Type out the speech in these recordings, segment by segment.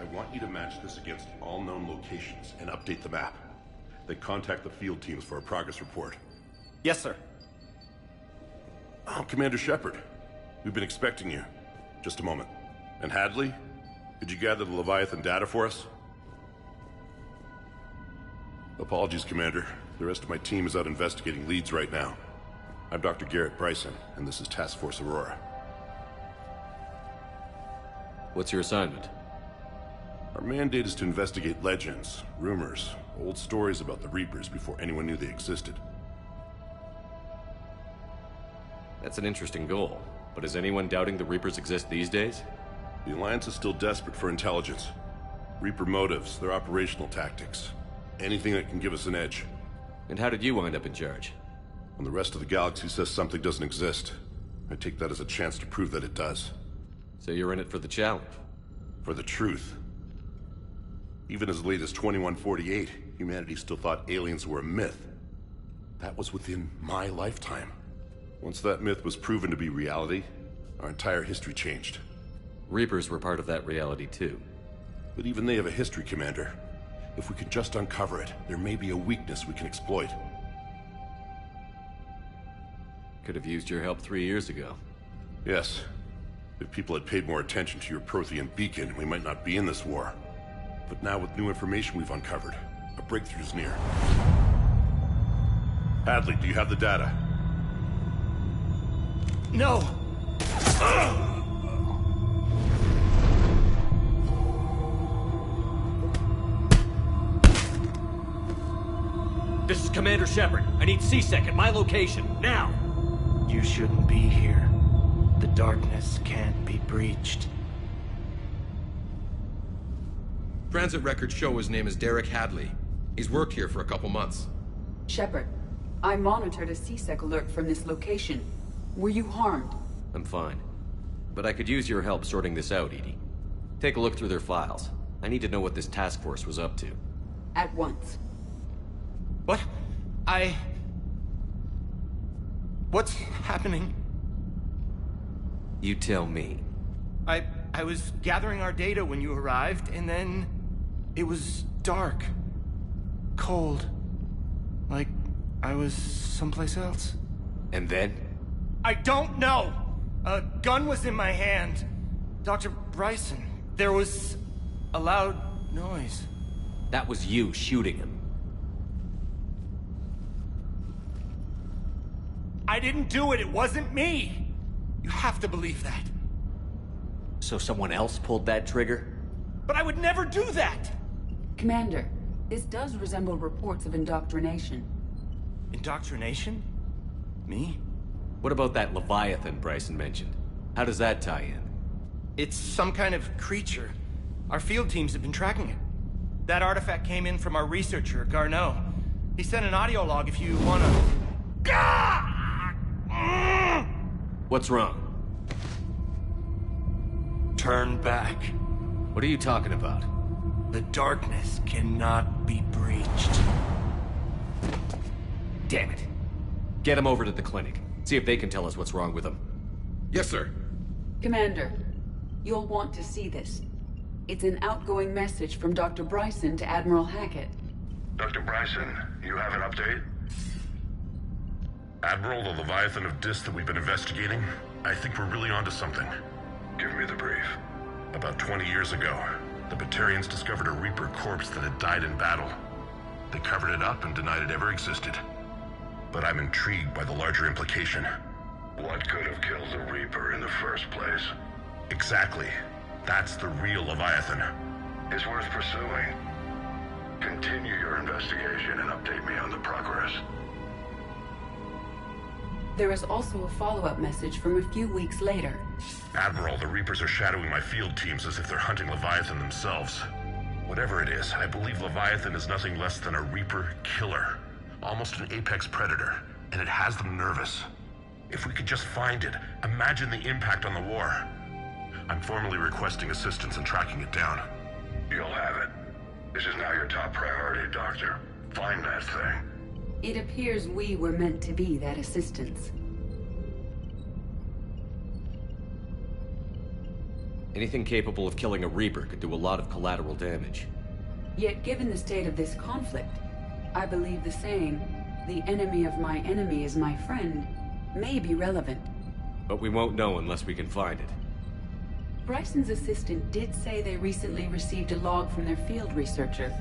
I want you to match this against all known locations and update the map. Then contact the field teams for a progress report. Yes, sir. I'm Commander Shepard. We've been expecting you. Just a moment. And Hadley? Could you gather the Leviathan data for us? Apologies, Commander. The rest of my team is out investigating leads right now. I'm Dr. Garrett Bryson, and this is Task Force Aurora. What's your assignment? Our mandate is to investigate legends, rumors, old stories about the Reapers before anyone knew they existed. That's an interesting goal, but is anyone doubting the Reapers exist these days? The Alliance is still desperate for intelligence. Reaper motives, their operational tactics. Anything that can give us an edge. And how did you wind up in charge? When the rest of the galaxy says something doesn't exist, I take that as a chance to prove that it does. So you're in it for the challenge? For the truth. Even as late as 2148, humanity still thought aliens were a myth. That was within my lifetime. Once that myth was proven to be reality, our entire history changed. Reapers were part of that reality too. But even they have a history, Commander. If we could just uncover it, there may be a weakness we can exploit. Could have used your help 3 years ago. Yes. If people had paid more attention to your Prothean beacon, we might not be in this war. But now with new information we've uncovered, a breakthrough's near. Hadley, do you have the data? No! This is Commander Shepard. I need C-Sec at my location, now! You shouldn't be here. The darkness can't be breached. Transit records show his name is Derek Hadley. He's worked here for a couple months. Shepard, I monitored a C-Sec alert from this location. Were you harmed? I'm fine. But I could use your help sorting this out, EDI. Take a look through their files. I need to know what this task force was up to. At once. What? What's happening? You tell me. I was gathering our data when you arrived, and then... it was dark. Cold. Like I was someplace else. And then? I don't know! A gun was in my hand. Dr. Bryson. There was a loud noise. That was you shooting him. I didn't do it. It wasn't me. You have to believe that. So someone else pulled that trigger? But I would never do that! Commander, this does resemble reports of indoctrination. Indoctrination? Me? What about that Leviathan Bryson mentioned? How does that tie in? It's some kind of creature. Our field teams have been tracking it. That artifact came in from our researcher, Garneau. He sent an audio log if you wanna... What's wrong? Turn back. What are you talking about? The darkness cannot be breached. Damn it. Get him over to the clinic. See if they can tell us what's wrong with him. Yes, sir. Commander, you'll want to see this. It's an outgoing message from Dr. Bryson to Admiral Hackett. Dr. Bryson, you have an update? Admiral, the Leviathan of Dis that we've been investigating, I think we're really onto something. Give me the brief. About 20 years ago, the Batarians discovered a Reaper corpse that had died in battle. They covered it up and denied it ever existed. But I'm intrigued by the larger implication. What could have killed the Reaper in the first place? Exactly. That's the real Leviathan. It's worth pursuing. Continue your investigation and update me on the progress. There is also a follow-up message from a few weeks later. Admiral, the Reapers are shadowing my field teams as if they're hunting Leviathan themselves. Whatever it is, I believe Leviathan is nothing less than a Reaper killer. Almost an apex predator, and it has them nervous. If we could just find it, imagine the impact on the war. I'm formally requesting assistance in tracking it down. You'll have it. This is now your top priority, Doctor. Find that thing. It appears we were meant to be that assistance. Anything capable of killing a Reaper could do a lot of collateral damage. Yet given the state of this conflict, I believe the saying, "The enemy of my enemy is my friend," may be relevant. But we won't know unless we can find it. Bryson's assistant did say they recently received a log from their field researcher.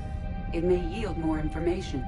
It may yield more information.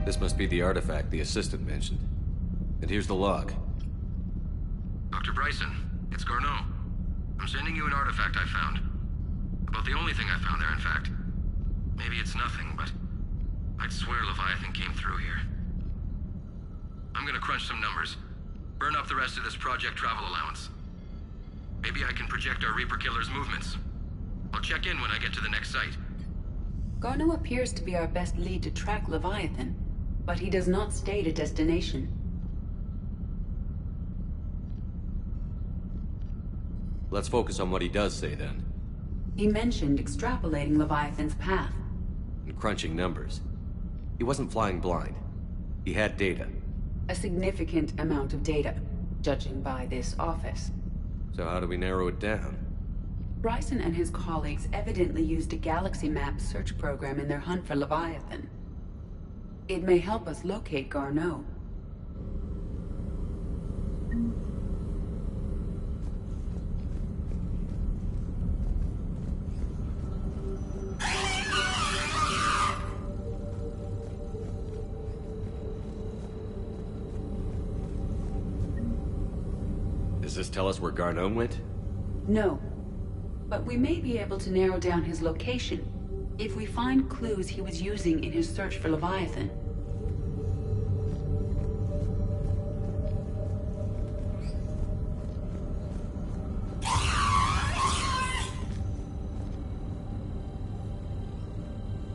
This must be the artifact the assistant mentioned. And here's the log. Dr. Bryson, it's Garneau. I'm sending you an artifact I found. About the only thing I found there, in fact. Maybe it's nothing, but I'd swear Leviathan came through here. I'm gonna crunch some numbers. Burn up the rest of this Project Travel allowance. Maybe I can project our Reaper Killer's movements. I'll check in when I get to the next site. Garneau appears to be our best lead to track Leviathan, but he does not state a destination. Let's focus on what he does say, then. He mentioned extrapolating Leviathan's path. And crunching numbers. He wasn't flying blind. He had data. A significant amount of data, judging by this office. So how do we narrow it down? Bryson and his colleagues evidently used a galaxy map search program in their hunt for Leviathan. It may help us locate Garneau. Does this tell us where Garneau went? No. But we may be able to narrow down his location if we find clues he was using in his search for Leviathan.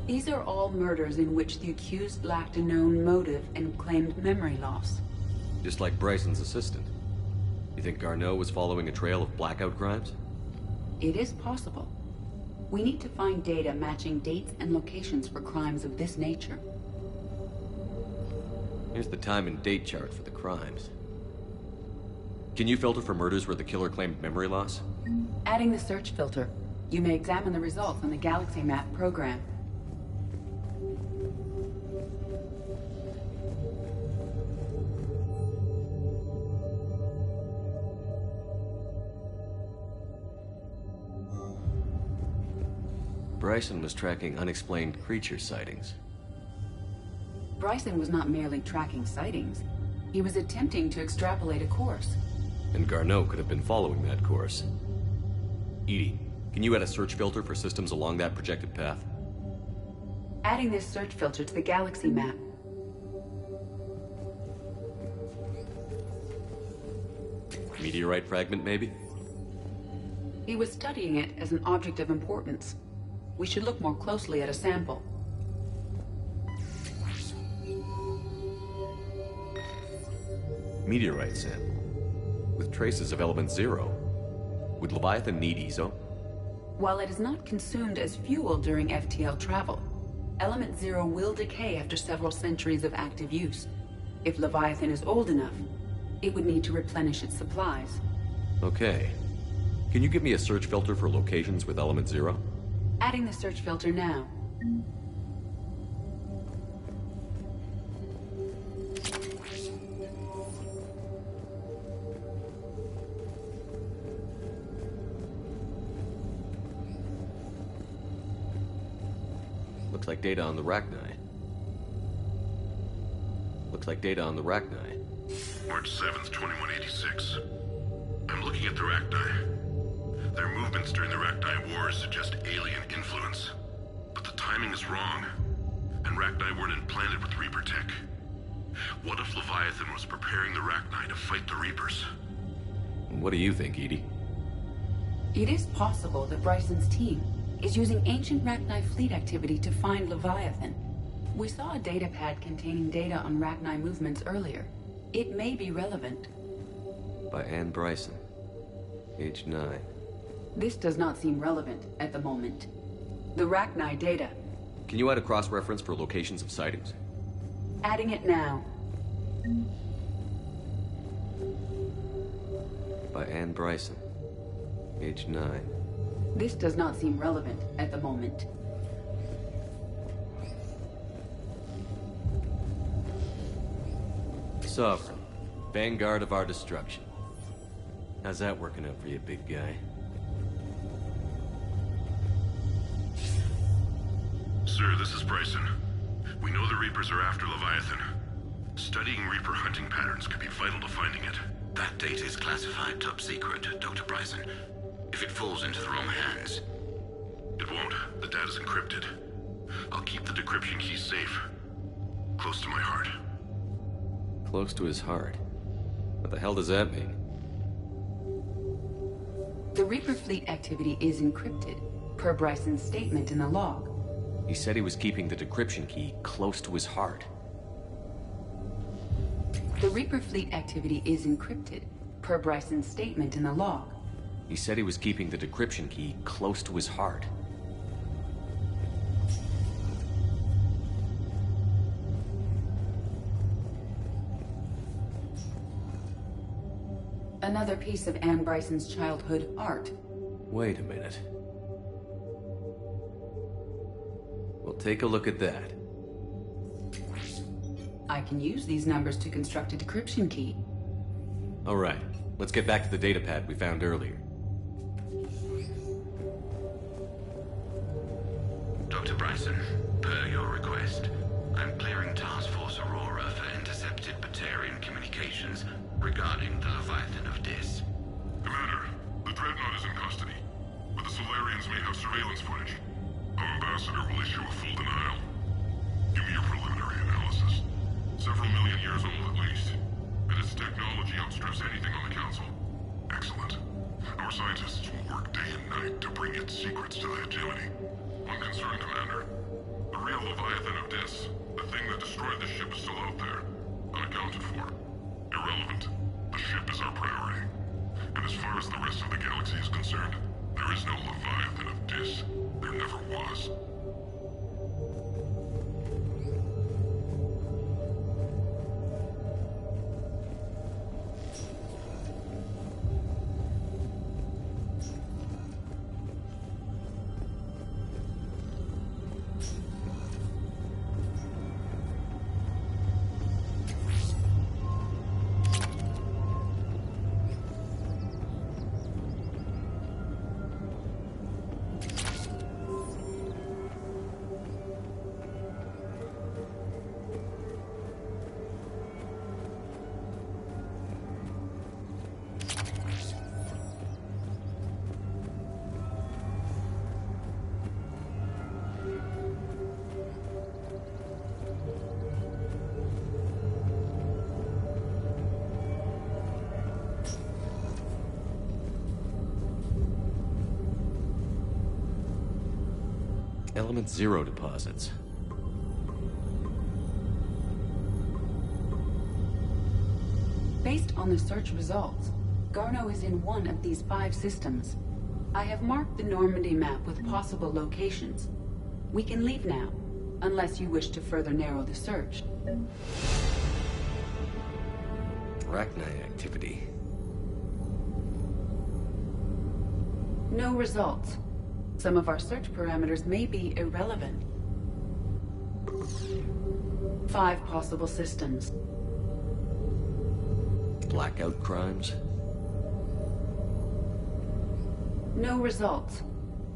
These are all murders in which the accused lacked a known motive and claimed memory loss. Just like Bryson's assistant. You think Garneau was following a trail of blackout crimes? It is possible. We need to find data matching dates and locations for crimes of this nature. Here's the time and date chart for the crimes. Can you filter for murders where the killer claimed memory loss? Adding the search filter, you may examine the results on the Galaxy Map program. Bryson was tracking unexplained creature sightings. Bryson was not merely tracking sightings. He was attempting to extrapolate a course. And Garneau could have been following that course. EDI, can you add a search filter for systems along that projected path? Adding this search filter to the Galaxy Map. Meteorite fragment, maybe? He was studying it as an object of importance. We should look more closely at a sample. Meteorite sample. With traces of element 0. Would Leviathan need ESO? While it is not consumed as fuel during FTL travel, element 0 will decay after several centuries of active use. If Leviathan is old enough, it would need to replenish its supplies. Okay. Can you give me a search filter for locations with element 0? Adding the search filter now. Looks like data on the Rachni. March 7th, 2186. I'm looking at the Rachni. Their movements during the Rachni Wars suggest alien influence. But the timing is wrong. And Rachni weren't implanted with Reaper tech. What if Leviathan was preparing the Rachni to fight the Reapers? What do you think, EDI? It is possible that Bryson's team is using ancient Rachni fleet activity to find Leviathan. We saw a datapad containing data on Rachni movements earlier. It may be relevant. By Anne Bryson. Age 9. This does not seem relevant at the moment. The Rachni data. Can you add a cross-reference for locations of sightings? Adding it now. By Anne Bryson. Age 9. This does not seem relevant at the moment. Sovereign. Vanguard of our destruction. How's that working out for you, big guy? Sir, this is Bryson. We know the Reapers are after Leviathan. Studying Reaper hunting patterns could be vital to finding it. That data is classified top secret, Dr. Bryson. If it falls into the wrong hands... It won't. The data's encrypted. I'll keep the decryption key safe. Close to my heart. Close to his heart. What the hell does that mean? The Reaper fleet activity is encrypted, per Bryson's statement in the log. He said he was keeping the decryption key close to his heart. The Reaper fleet activity is encrypted, per Bryson's statement in the log. He said he was keeping the decryption key close to his heart. Another piece of Anne Bryson's childhood art. Wait a minute. Well, take a look at that. I can use these numbers to construct a decryption key. All right, let's get back to the datapad we found earlier. Dr. Bryson, per your request, I'm clearing Task Force Aurora for intercepted Batarian communications regarding the Leviathan of Dis. Commander, the Dreadnought is in custody, but the Solarians may have surveillance footage. Our ambassador will issue a full denial. Give me your preliminary analysis. Several million years old at least, and its technology outstrips anything on the Council. Excellent. Our scientists will work day and night to bring its secrets to the hegemony. One concern, Commander. The real Leviathan of Dis, the thing that destroyed the ship, is still out there, unaccounted for. Irrelevant. The ship is our priority. And as far as the rest of the galaxy is concerned, there is no Leviathan of Dis. There never was. Element Zero deposits. Based on the search results, Garneau is in one of these 5 systems. I have marked the Normandy map with possible locations. We can leave now, unless you wish to further narrow the search. Arachnite activity. No results. Some of our search parameters may be irrelevant. 5 possible systems. Blackout crimes. No results.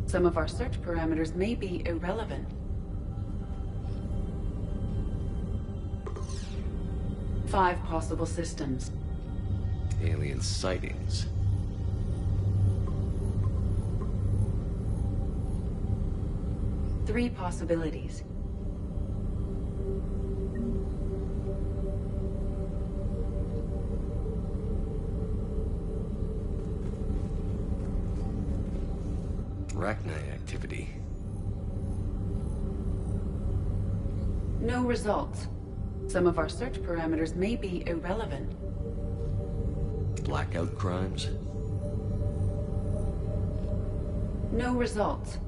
Some of our search parameters may be irrelevant. 5 possible systems. Alien sightings. Three possibilities. Arachnite activity. No results. Some of our search parameters may be irrelevant. Blackout crimes. No results.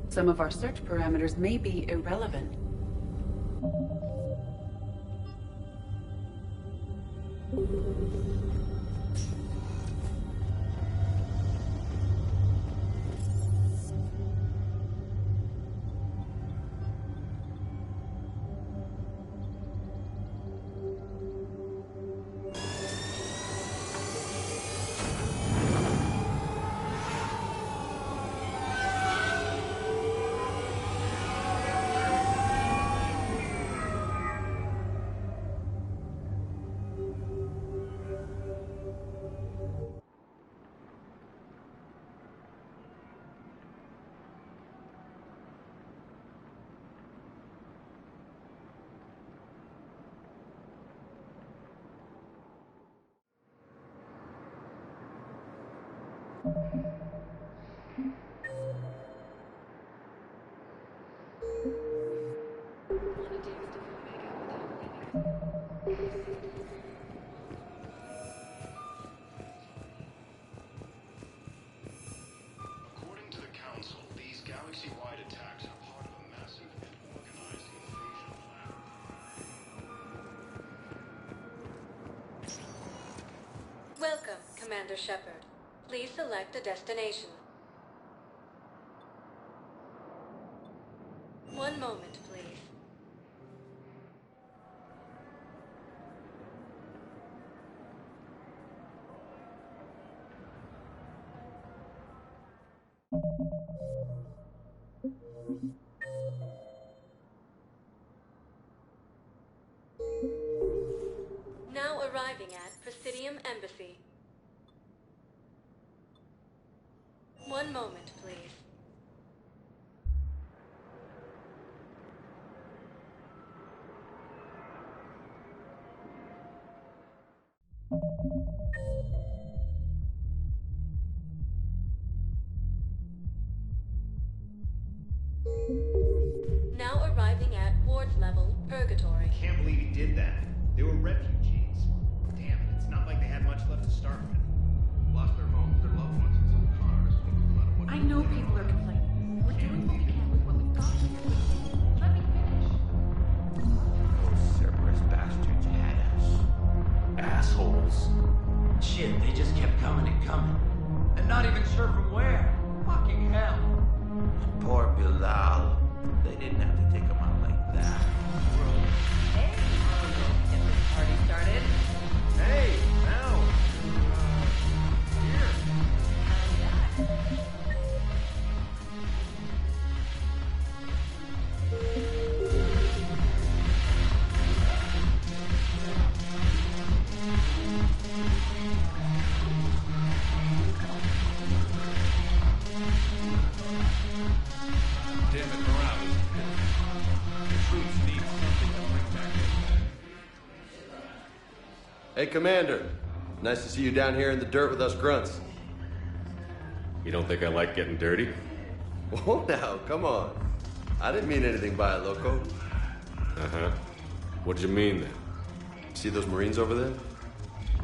Some of our search parameters may be irrelevant. According to the Council, these galaxy-wide attacks are part of a massive and organized invasion plan. Welcome, Commander Shepard. Please select a destination. One moment, please. Now arriving at Presidium Embassy. One moment, please. Now arriving at Ward's level, Purgatory. Can't believe he did that. They were refugees. Damn it, it's not like they had much left to start with. Lost their homes, their loved ones, and some cars. No matter what I know people are complaining. We're doing what we can with what we've got. Let me finish. Those Cerberus bastards had us. Assholes. Shit, they just kept coming and coming. And not even sure from where. Fucking hell. And poor Bilal. They didn't have to take him out like that. Hey, get this party started. Hey, now! Damn it, morale is good. The troops need something to bring back. Hey, Commander. Nice to see you down here in the dirt with us grunts. You don't think I like getting dirty? Whoa, now, come on. I didn't mean anything by it, Loco. Uh-huh. What'd you mean, then? See those Marines over there?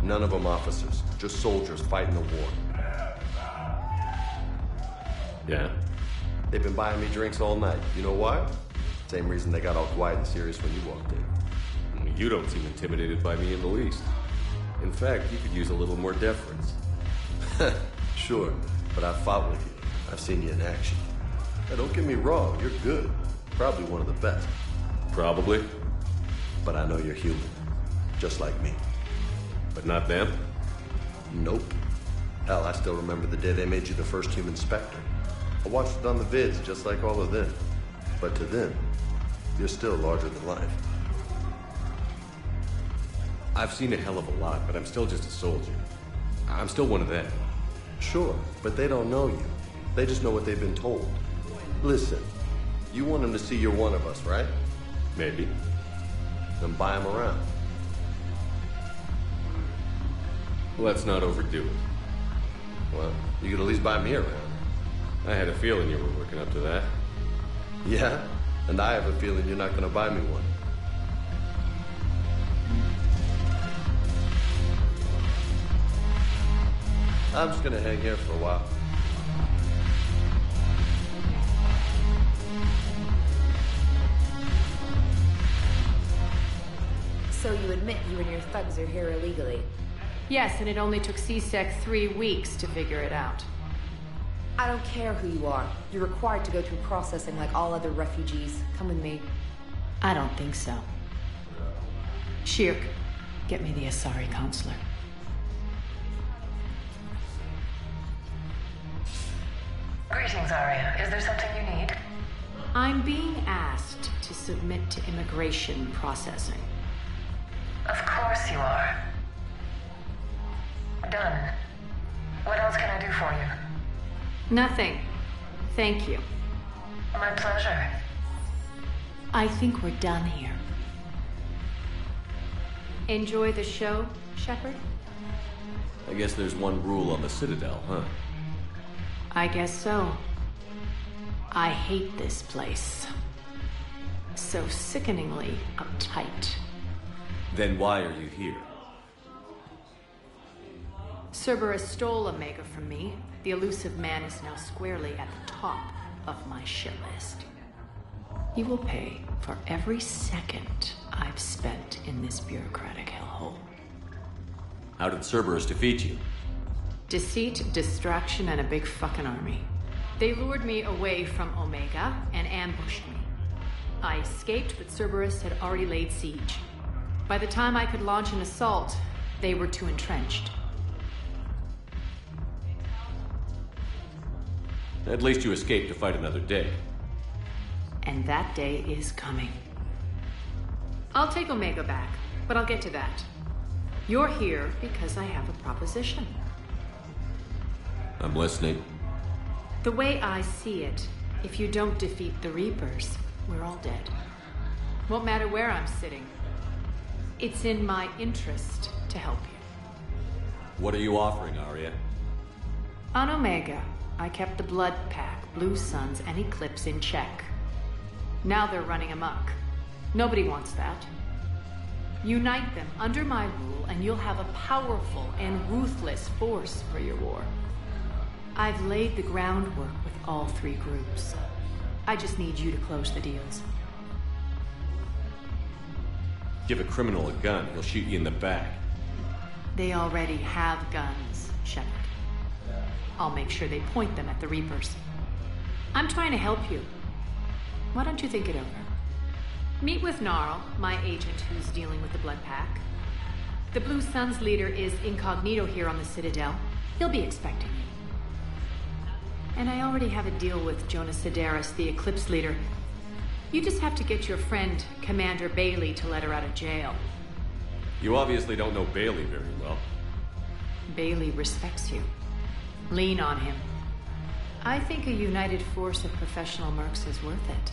None of them officers, just soldiers fighting the war. Yeah? They've been buying me drinks all night. You know why? Same reason they got all quiet and serious when you walked in. You don't seem intimidated by me in the least. In fact, you could use a little more deference. Sure, but I've fought with you. I've seen you in action. Now, don't get me wrong, you're good. Probably one of the best. Probably. But I know you're human. Just like me. But not them? Nope. Hell, I still remember the day they made you the first human Spectre. I watched it on the vids just like all of them. But to them, you're still larger than life. I've seen a hell of a lot, but I'm still just a soldier. I'm still one of them. Sure, but they don't know you. They just know what they've been told. Listen, you want them to see you're one of us, right? Maybe. Then buy them around. Let's not overdo it. Well, you could at least buy me around. I had a feeling you were working up to that. Yeah? And I have a feeling you're not gonna buy me one. I'm just gonna hang here for a while. So you admit you and your thugs are here illegally? Yes, and it only took CSEC 3 weeks to figure it out. I don't care who you are. You're required to go through processing like all other refugees. Come with me. I don't think so. Shirk, get me the Asari counselor. Greetings, Arya. Is there something you need? I'm being asked to submit to immigration processing. Of course you are. Done. What else can I do for you? Nothing. Thank you. My pleasure. I think we're done here. Enjoy the show, Shepard? I guess there's one rule on the Citadel, huh? I guess so. I hate this place. So sickeningly uptight. Then why are you here? Cerberus stole Omega from me. The elusive man is now squarely at the top of my shit list. He will pay for every second I've spent in this bureaucratic hellhole. How did Cerberus defeat you? Deceit, distraction, and a big fucking army. They lured me away from Omega and ambushed me. I escaped, but Cerberus had already laid siege. By the time I could launch an assault, they were too entrenched. At least you escaped to fight another day. And that day is coming. I'll take Omega back, but I'll get to that. You're here because I have a proposition. I'm listening. The way I see it, if you don't defeat the Reapers, we're all dead. Won't matter where I'm sitting. It's in my interest to help you. What are you offering, Aria? On Omega, I kept the Blood Pack, Blue Suns, and Eclipse in check. Now they're running amok. Nobody wants that. Unite them under my rule, and you'll have a powerful and ruthless force for your war. I've laid the groundwork with all three groups. I just need you to close the deals. Give a criminal a gun, he'll shoot you in the back. They already have guns, Shepard. I'll make sure they point them at the Reapers. I'm trying to help you. Why don't you think it over? Meet with Gnarl, my agent who's dealing with the Blood Pack. The Blue Suns leader is incognito here on the Citadel. He'll be expecting you. And I already have a deal with Jonas Sedaris, the Eclipse leader. You just have to get your friend, Commander Bailey, to let her out of jail. You obviously don't know Bailey very well. Bailey respects you. Lean on him. I think a united force of professional mercs is worth it.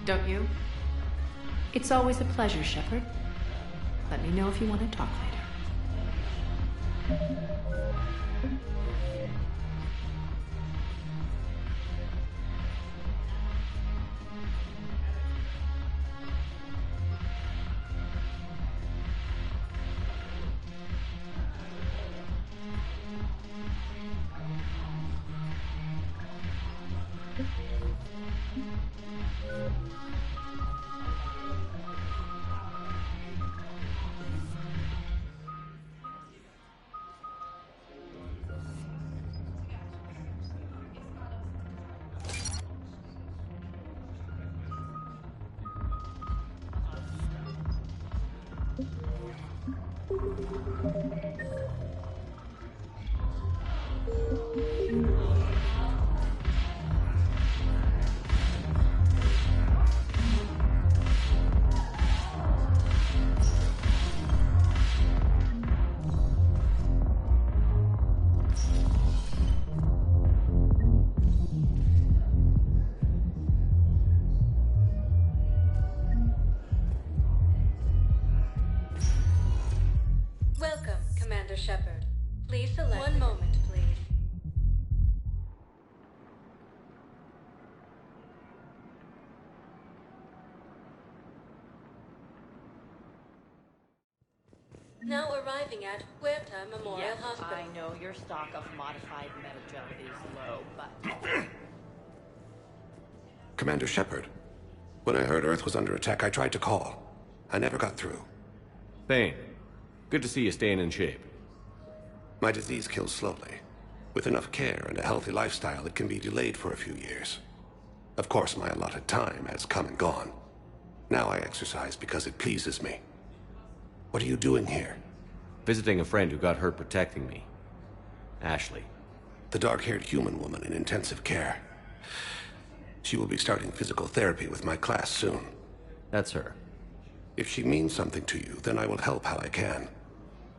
Don't you? It's always a pleasure, Shepard. Let me know if you want to talk later. Welcome, Commander Shepard. Please select. One moment, please. Now arriving at Huerta Memorial Yes, Hospital. I know your stock of modified metagel is low, but... Commander Shepard, when I heard Earth was under attack, I tried to call. I never got through. Thane, good to see you staying in shape. My disease kills slowly. With enough care and a healthy lifestyle, it can be delayed for a few years. Of course, my allotted time has come and gone. Now I exercise because it pleases me. What are you doing here? Visiting a friend who got hurt protecting me. Ashley. The dark-haired human woman in intensive care. She will be starting physical therapy with my class soon. That's her. If she means something to you, then I will help how I can.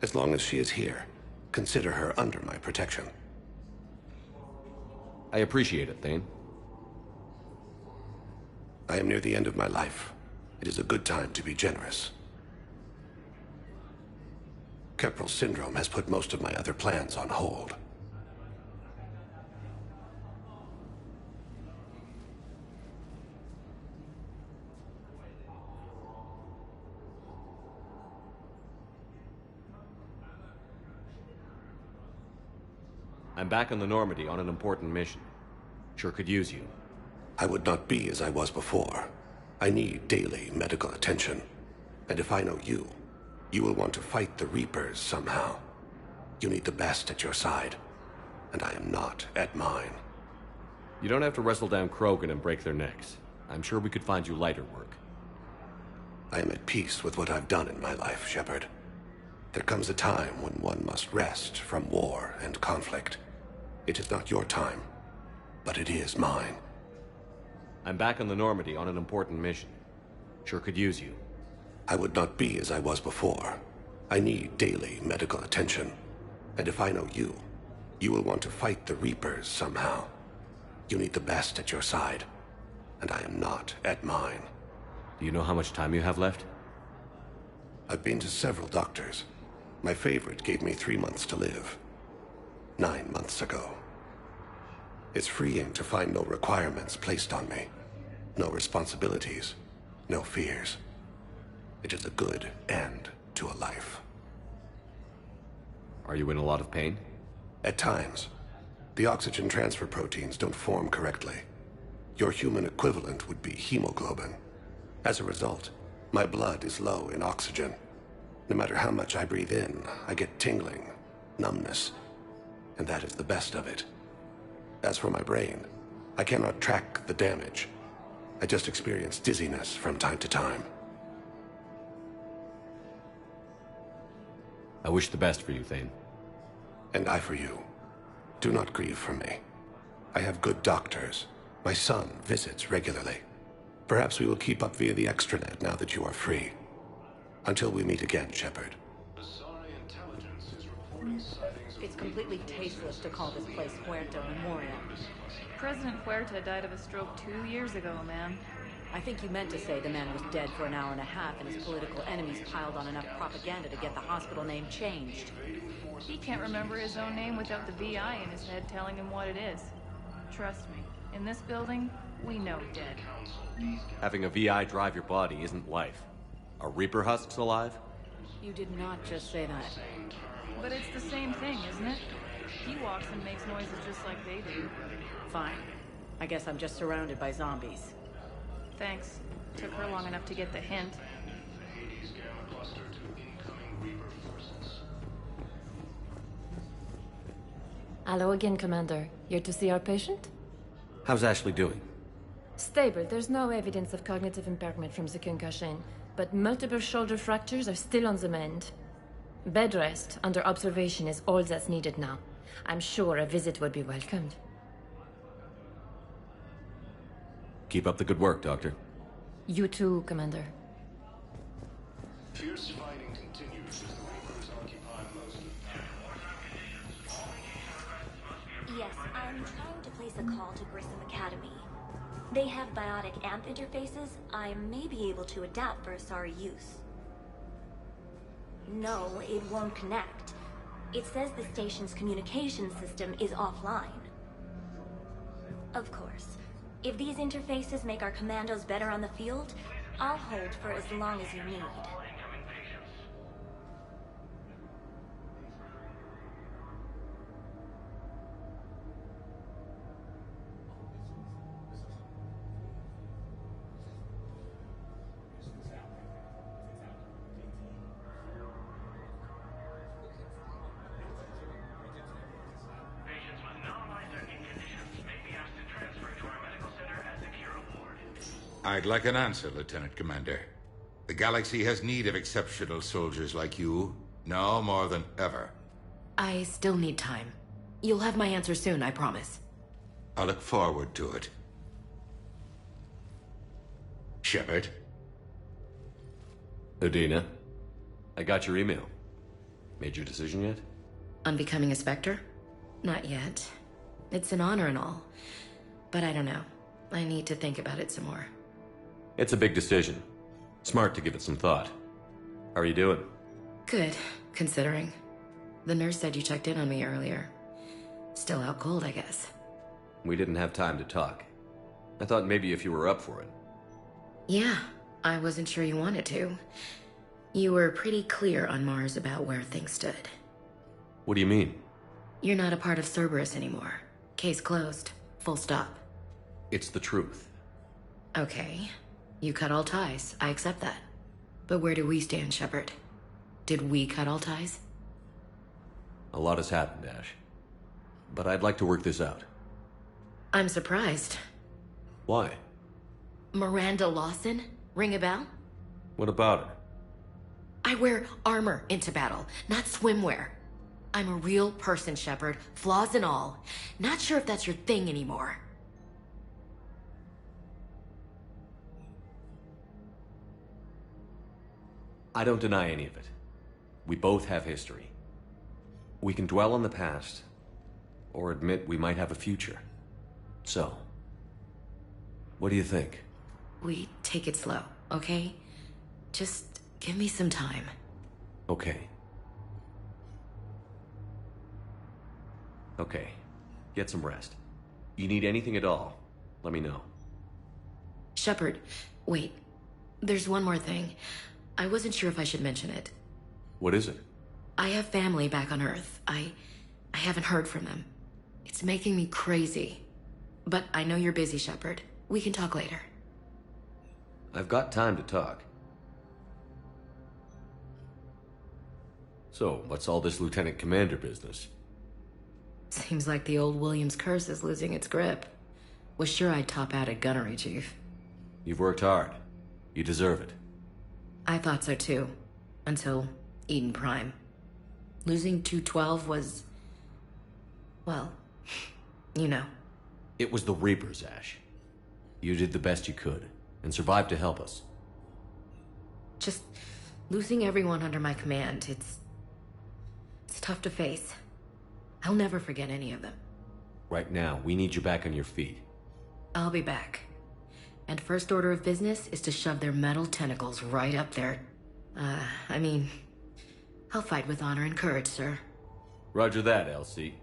As long as she is here, consider her under my protection. I appreciate it, Thane. I am near the end of my life. It is a good time to be generous. Keppel syndrome has put most of my other plans on hold. I'm back on the Normandy on an important mission. Sure could use you. I would not be as I was before. I need daily medical attention. And if I know you, you will want to fight the Reapers somehow. You need the best at your side, and I am not at mine. You don't have to wrestle down Krogan and break their necks. I'm sure we could find you lighter work. I am at peace with what I've done in my life, Shepard. There comes a time when one must rest from war and conflict. It is not your time, but it is mine. I'm back on the Normandy on an important mission. Sure could use you. I would not be as I was before. I need daily medical attention. And if I know you, you will want to fight the Reapers somehow. You need the best at your side, and I am not at mine. Do you know how much time you have left? I've been to several doctors. My favorite gave me 3 months to live. 9 months ago. It's freeing to find no requirements placed on me. No responsibilities. No fears. It is a good end to a life. Are you in a lot of pain? At times. The oxygen transfer proteins don't form correctly. Your human equivalent would be hemoglobin. As a result, my blood is low in oxygen. No matter how much I breathe in, I get tingling, numbness, and that is the best of it. As for my brain, I cannot track the damage. I just experience dizziness from time to time. I wish the best for you, Thane. And I for you. Do not grieve for me. I have good doctors. My son visits regularly. Perhaps we will keep up via the extranet now that you are free. Until we meet again, Shepard. It's completely tasteless to call this place Puerto Memorial. President Huerta died of a stroke 2 years ago, ma'am. I think you meant to say the man was dead for an hour and a half and his political enemies piled on enough propaganda to get the hospital name changed. He can't remember his own name without the VI in his head telling him what it is. Trust me, in this building, we know dead. Having a VI drive your body isn't life. Are Reaper husks alive? You did not just say that. But it's the same thing, isn't it? He walks and makes noises just like they do. Fine. I guess I'm just surrounded by zombies. Thanks. Took her long enough to get the hint. Hello again, Commander. Here to see our patient? How's Ashley doing? Stable. There's no evidence of cognitive impairment from the concussion, but multiple shoulder fractures are still on the mend. Bed rest under observation is all that's needed now. I'm sure a visit would be welcomed. Keep up the good work, Doctor. You too, Commander. Fierce fighting continues as the Reapers occupy most of Yes, I'm trying to place a call to Grissom Academy. They have biotic AMP interfaces I may be able to adapt for Asari use. No, it won't connect. It says the station's communication system is offline. Of course. If these interfaces make our commandos better on the field, I'll hold for as long as you need. I'd like an answer, Lieutenant Commander. The galaxy has need of exceptional soldiers like you, now more than ever. I still need time. You'll have my answer soon, I promise. I look forward to it. Shepard? Udina, I got your email. Made your decision yet? On becoming a Spectre? Not yet. It's an honor and all. But I don't know. I need to think about it some more. It's a big decision. Smart to give it some thought. How are you doing? Good, considering. The nurse said you checked in on me earlier. Still out cold, I guess. We didn't have time to talk. I thought maybe if you were up for it. Yeah, I wasn't sure you wanted to. You were pretty clear on Mars about where things stood. What do you mean? You're not a part of Cerberus anymore. Case closed. Full stop. It's the truth. Okay. You cut all ties. I accept that. But where do we stand, Shepard? Did we cut all ties? A lot has happened, Ash. But I'd like to work this out. I'm surprised. Why? Miranda Lawson? Ring a bell? What about her? I wear armor into battle, not swimwear. I'm a real person, Shepard, flaws and all. Not sure if that's your thing anymore. I don't deny any of it. We both have history. We can dwell on the past, or admit we might have a future. So, what do you think? We take it slow, okay? Just give me some time. Okay. Okay. Get some rest. You need anything at all, let me know. Shepard, wait. There's one more thing. I wasn't sure if I should mention it. What is it? I have family back on Earth. I haven't heard from them. It's making me crazy. But I know you're busy, Shepard. We can talk later. I've got time to talk. So, what's all this Lieutenant Commander business? Seems like the old Williams curse is losing its grip. Was sure I'd top out at gunnery, Chief. You've worked hard. You deserve it. I thought so too. Until Eden Prime. Losing 212 was... well, you know. It was the Reapers, Ash. You did the best you could, and survived to help us. Just losing everyone under my command, it's tough to face. I'll never forget any of them. Right now, we need you back on your feet. I'll be back. And first order of business is to shove their metal tentacles right up there. I'll fight with honor and courage, sir. Roger that, LC.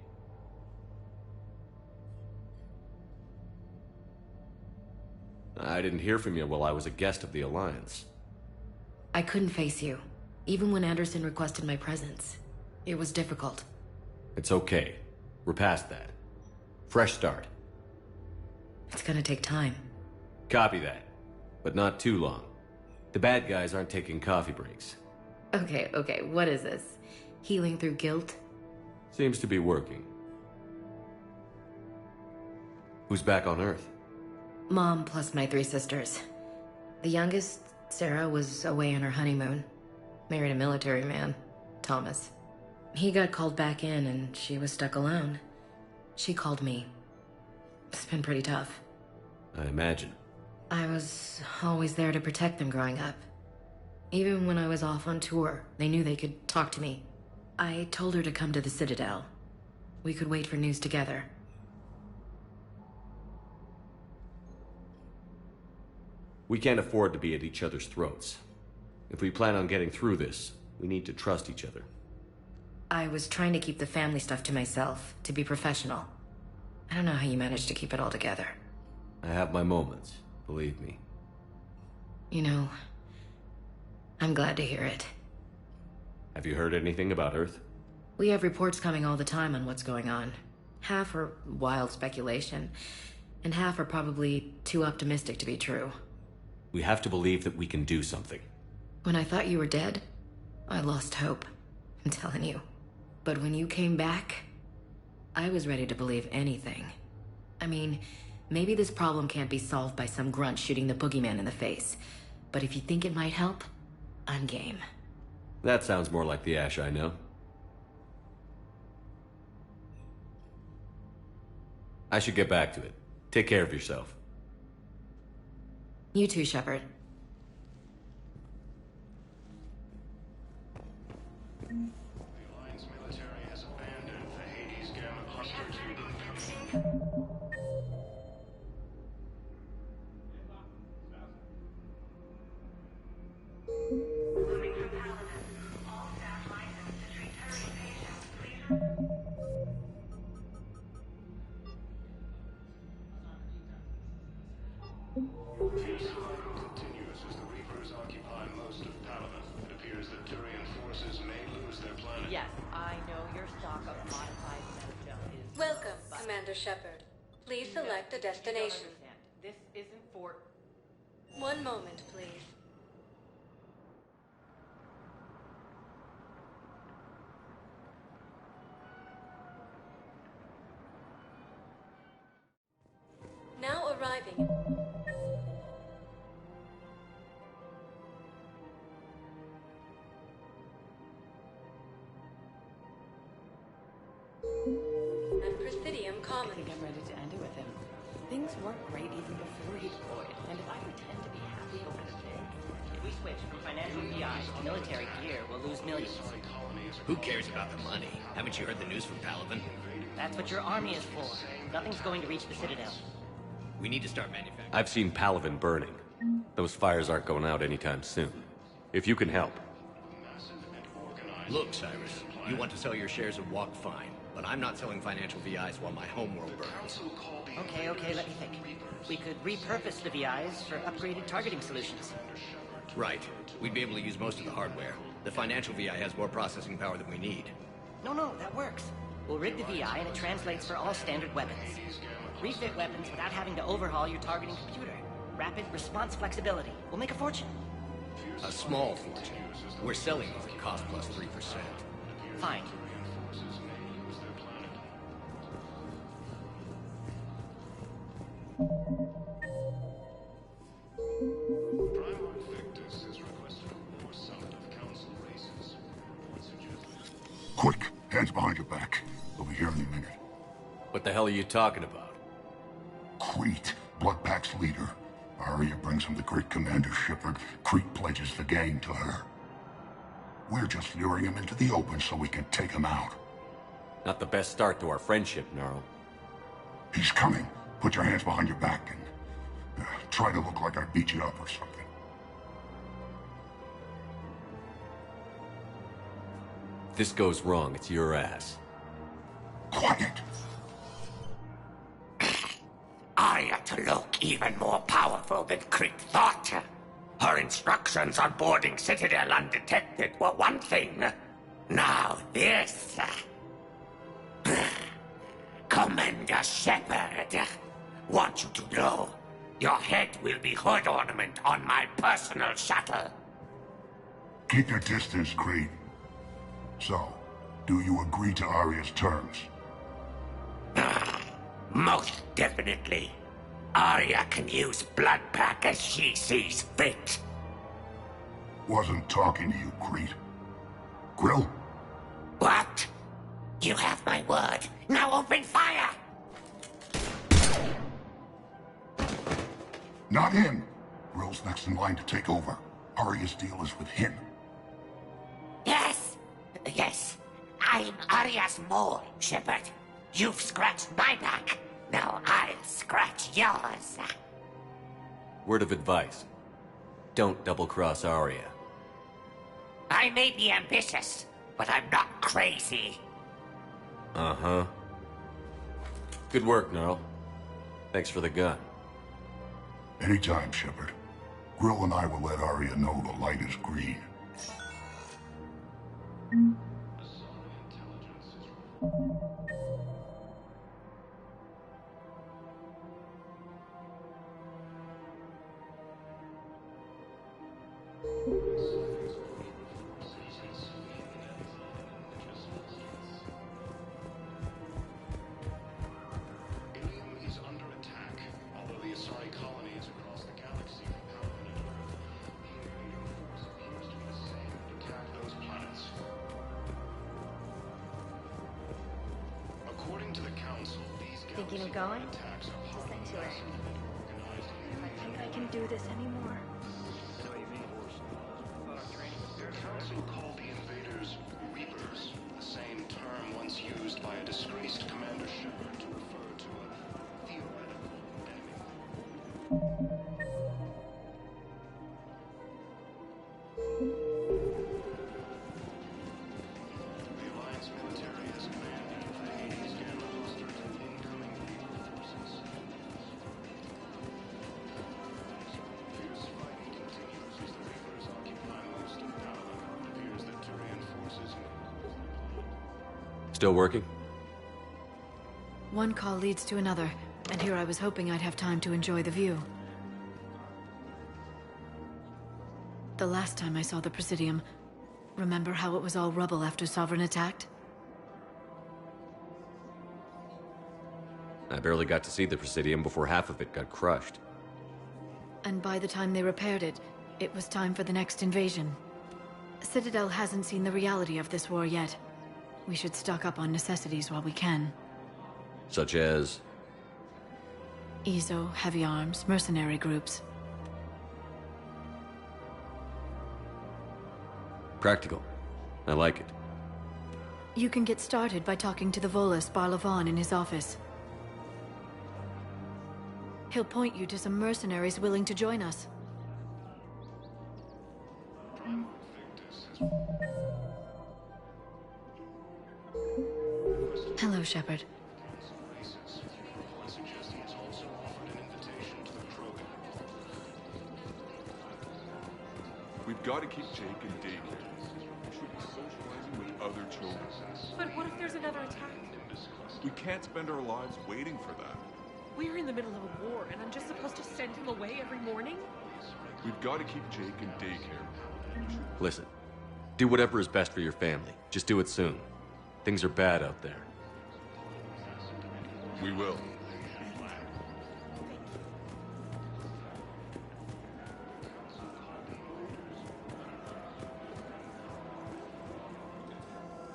I didn't hear from you while I was a guest of the Alliance. I couldn't face you, even when Anderson requested my presence. It was difficult. It's okay. We're past that. Fresh start. It's gonna take time. Copy that. But not too long. The bad guys aren't taking coffee breaks. Okay, what is this? Healing through guilt? Seems to be working. Who's back on Earth? Mom plus my 3 sisters. The youngest, Sarah, was away on her honeymoon. Married a military man, Thomas. He got called back in and she was stuck alone. She called me. It's been pretty tough. I imagine. I was always there to protect them growing up. Even when I was off on tour, they knew they could talk to me. I told her to come to the Citadel. We could wait for news together. We can't afford to be at each other's throats. If we plan on getting through this, we need to trust each other. I was trying to keep the family stuff to myself, to be professional. I don't know how you managed to keep it all together. I have my moments, believe me. You know, I'm glad to hear it. Have you heard anything about Earth? We have reports coming all the time on what's going on. Half are wild speculation, and half are probably too optimistic to be true. We have to believe that we can do something. When I thought you were dead, I lost hope. I'm telling you. But when you came back, I was ready to believe anything. I mean, maybe this problem can't be solved by some grunt shooting the boogeyman in the face. But if you think it might help, I'm game. That sounds more like the Ash I know. I should get back to it. Take care of yourself. You too, Shepard. The Alliance military has abandoned the Hades Gamma Cluster to incoming. The struggle continues as the Reapers occupy most of Palaven. It appears that Turian forces may lose their Shepard. Please select a destination. This isn't for... 1 moment, please. Now arriving. At Presidium Commons. I think I'm ready to end it with him. Things weren't great even before he deployed, and if I pretend to be happy over the thing, if we switch from financial VIs to military gear, we'll lose millions. Who cares about the money? Haven't you heard the news from Palaven? That's what your army is for. Nothing's going to reach the Citadel. We need to start manufacturing. I've seen Palaven burning. Those fires aren't going out anytime soon. If you can help. Look, Cyrus, you want to sell your shares of Walk, fine. But I'm not selling financial VIs while my homeworld burns. Okay, let me think. We could repurpose the VIs for upgraded targeting solutions. Right. We'd be able to use most of the hardware. The financial VI has more processing power than we need. No, that works. We'll rig the VI and it translates for all standard weapons. Refit weapons without having to overhaul your targeting computer. Rapid response flexibility. We'll make a fortune. A small fortune. We're selling these at cost plus 3%. Fine. Quick, hands behind your back. We'll be here in a minute. What the hell are you talking about? Crete, Bloodpack's leader. Arya brings him the great Commander Shepard. Crete pledges the gang to her. We're just luring him into the open so we can take him out. Not the best start to our friendship, Gnarl. He's coming. Put your hands behind your back and try to look like I beat you up or something. If this goes wrong, it's your ass. Quiet! Arya to look even more powerful than Crete thought. Her instructions on boarding Citadel undetected were one thing. Now this... Commander Shepard, want you to know, your head will be hood ornament on my personal shuttle. Keep your distance, Crete. So, do you agree to Arya's terms? Most definitely. Arya can use Bloodpack as she sees fit. Wasn't talking to you, Crete. Grill? What? You have my word. Now open fire! Not him. Grill's next in line to take over. Arya's deal is with him. Yes. I'm Arya's mole, Shepard. You've scratched my back. Now I'll scratch yours. Word of advice. Don't double-cross Arya. I may be ambitious, but I'm not crazy. Uh-huh. Good work, Gnarl. Thanks for the gun. Anytime, Shepard. Grill and I will let Arya know the light is green. Thinking of going? Just into it. I don't think I can do this anymore. The Council called the invaders Reapers, the same term once used by a disgraced Commander Shepard to refer to a theoretical enemy. The Alliance military has commanded the Hades Gamma cluster to incoming Reaper forces. Fierce fighting continues as the Reapers occupy most of Palaven. It appears that Turian forces... Still working? One call leads to another, and here I was hoping I'd have time to enjoy the view. The last time I saw the Presidium, remember how it was all rubble after Sovereign attacked? I barely got to see the Presidium before half of it got crushed. And by the time they repaired it, it was time for the next invasion. Citadel hasn't seen the reality of this war yet. We should stock up on necessities while we can. Such as? EZO, heavy arms, mercenary groups. Practical. I like it. You can get started by talking to the Volus Barlavan in his office. He'll point you to some mercenaries willing to join us. Hello, Shepard. We've got to keep Jake in daycare. We should be socializing with other children. But what if there's another attack? We can't spend our lives waiting for that. We're in the middle of a war, and I'm just supposed to send him away every morning? We've got to keep Jake in daycare. Listen, do whatever is best for your family. Just do it soon. Things are bad out there. We will.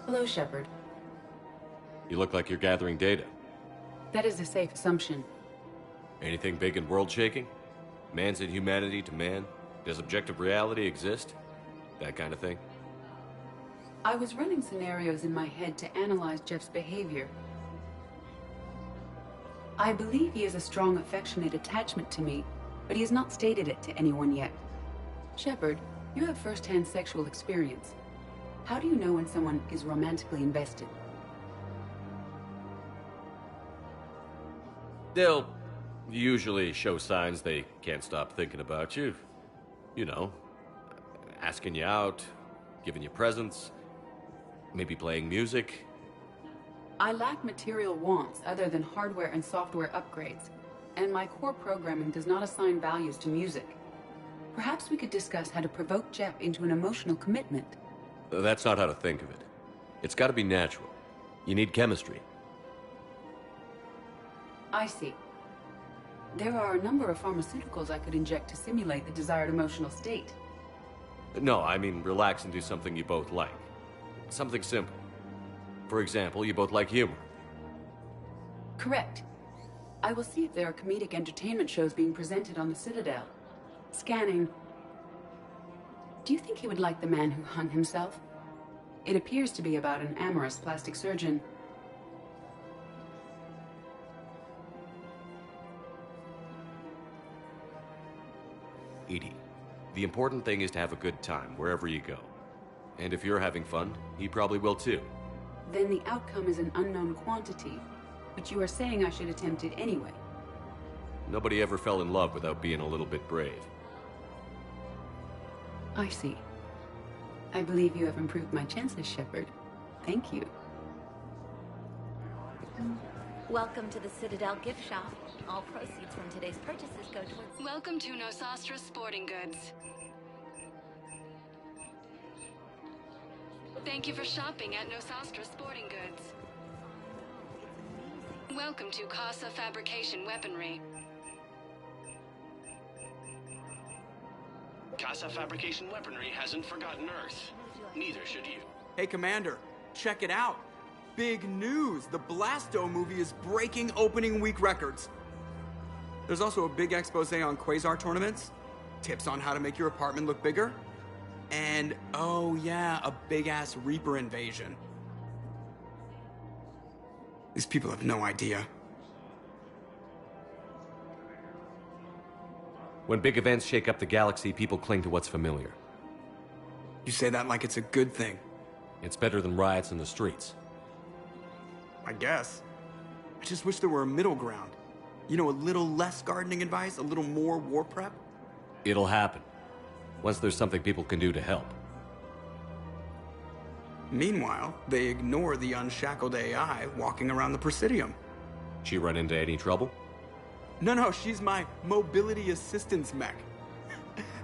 Hello, Shepard. You look like you're gathering data. That is a safe assumption. Anything big and world-shaking? Man's inhumanity to man? Does objective reality exist? That kind of thing? I was running scenarios in my head to analyze Jeff's behavior. I believe he has a strong affectionate attachment to me, but he has not stated it to anyone yet. Shepard, you have first-hand sexual experience. How do you know when someone is romantically invested? They'll usually show signs they can't stop thinking about you. You know, asking you out, giving you presents, maybe playing music. I lack material wants other than hardware and software upgrades, and my core programming does not assign values to music. Perhaps we could discuss how to provoke Jeff into an emotional commitment. That's not how to think of it. It's got to be natural. You need chemistry. I see. There are a number of pharmaceuticals I could inject to simulate the desired emotional state. No, I mean relax and do something you both like. Something simple. For example, you both like humor. Correct. I will see if there are comedic entertainment shows being presented on the Citadel. Scanning. Do you think he would like The Man Who Hung Himself? It appears to be about an amorous plastic surgeon. Edie, the important thing is to have a good time wherever you go. And if you're having fun, he probably will too. Then the outcome is an unknown quantity, but you are saying I should attempt it anyway. Nobody ever fell in love without being a little bit brave. I see. I believe you have improved my chances, Shepard. Thank you. Welcome to the Citadel gift shop. All proceeds from today's purchases go towards... Welcome to Nosastra Sporting Goods. Thank you for shopping at Nosastra Sporting Goods. Welcome to Casa Fabrication Weaponry. Casa Fabrication Weaponry hasn't forgotten Earth. Neither should you. Hey, Commander, check it out. Big news! The Blasto movie is breaking opening week records. There's also a big expose on Quasar tournaments, tips on how to make your apartment look bigger, and, oh yeah, a big-ass Reaper invasion. These people have no idea. When big events shake up the galaxy, people cling to what's familiar. You say that like it's a good thing. It's better than riots in the streets. I guess. I just wish there were a middle ground. You know, a little less gardening advice, a little more war prep. It'll happen. Once there's something people can do to help. Meanwhile, they ignore the unshackled AI walking around the Presidium. She run into any trouble? No, she's my mobility assistance mech.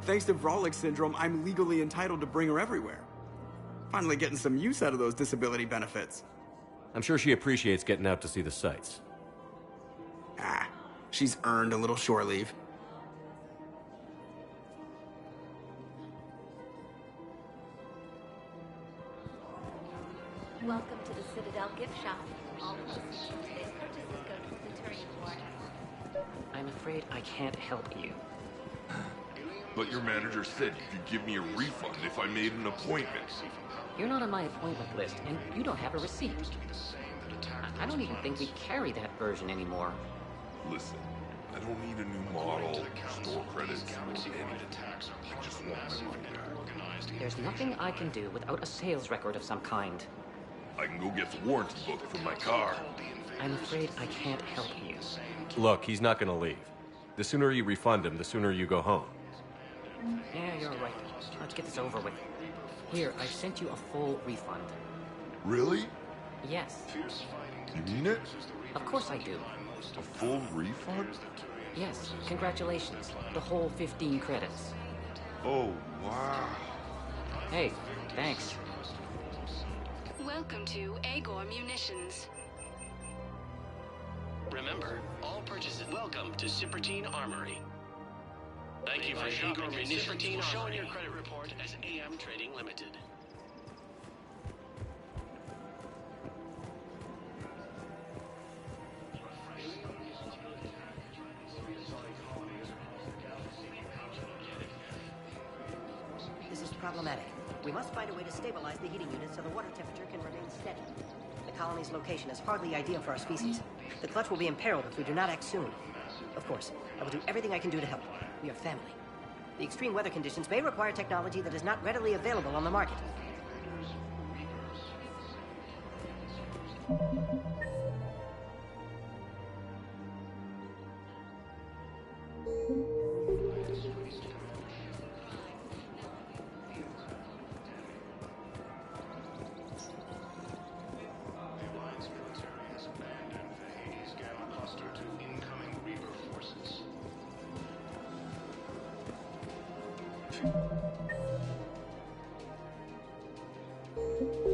Thanks to Vralik syndrome, I'm legally entitled to bring her everywhere. Finally getting some use out of those disability benefits. I'm sure she appreciates getting out to see the sights. Ah, she's earned a little shore leave. Welcome to the Citadel gift shop. All proceeds from today's purchases go to the Centurion Ward. I'm afraid I can't help you. But your manager said you could give me a refund if I made an appointment. You're not on my appointment list, and you don't have a receipt. I don't even think we carry that version anymore. Listen, I don't need a new model, store credits, or anything. I just want my money back. There's nothing I can do without a sales record of some kind. I can go get the warranty book for my car. I'm afraid I can't help you. Look, he's not gonna leave. The sooner you refund him, the sooner you go home. Yeah, you're right. Let's get this over with. Here, I've sent you a full refund. Really? Yes. You mean it? Of course I do. A full refund? Yes, congratulations. The whole 15 credits. Oh, wow. Hey, thanks. Welcome to Agor Munitions. Remember, all purchases welcome to Cipertine Armory. Thank you for shopping at Cipertine. Will show in your credit report as AM Trading Limited. This is problematic. We must find a way to stabilize the heating unit so the water temperature can remain steady. The colony's location is hardly ideal for our species. The clutch will be imperiled if we do not act soon. Of course, I will do everything I can do to help. We are family. The extreme weather conditions may require technology that is not readily available on the market.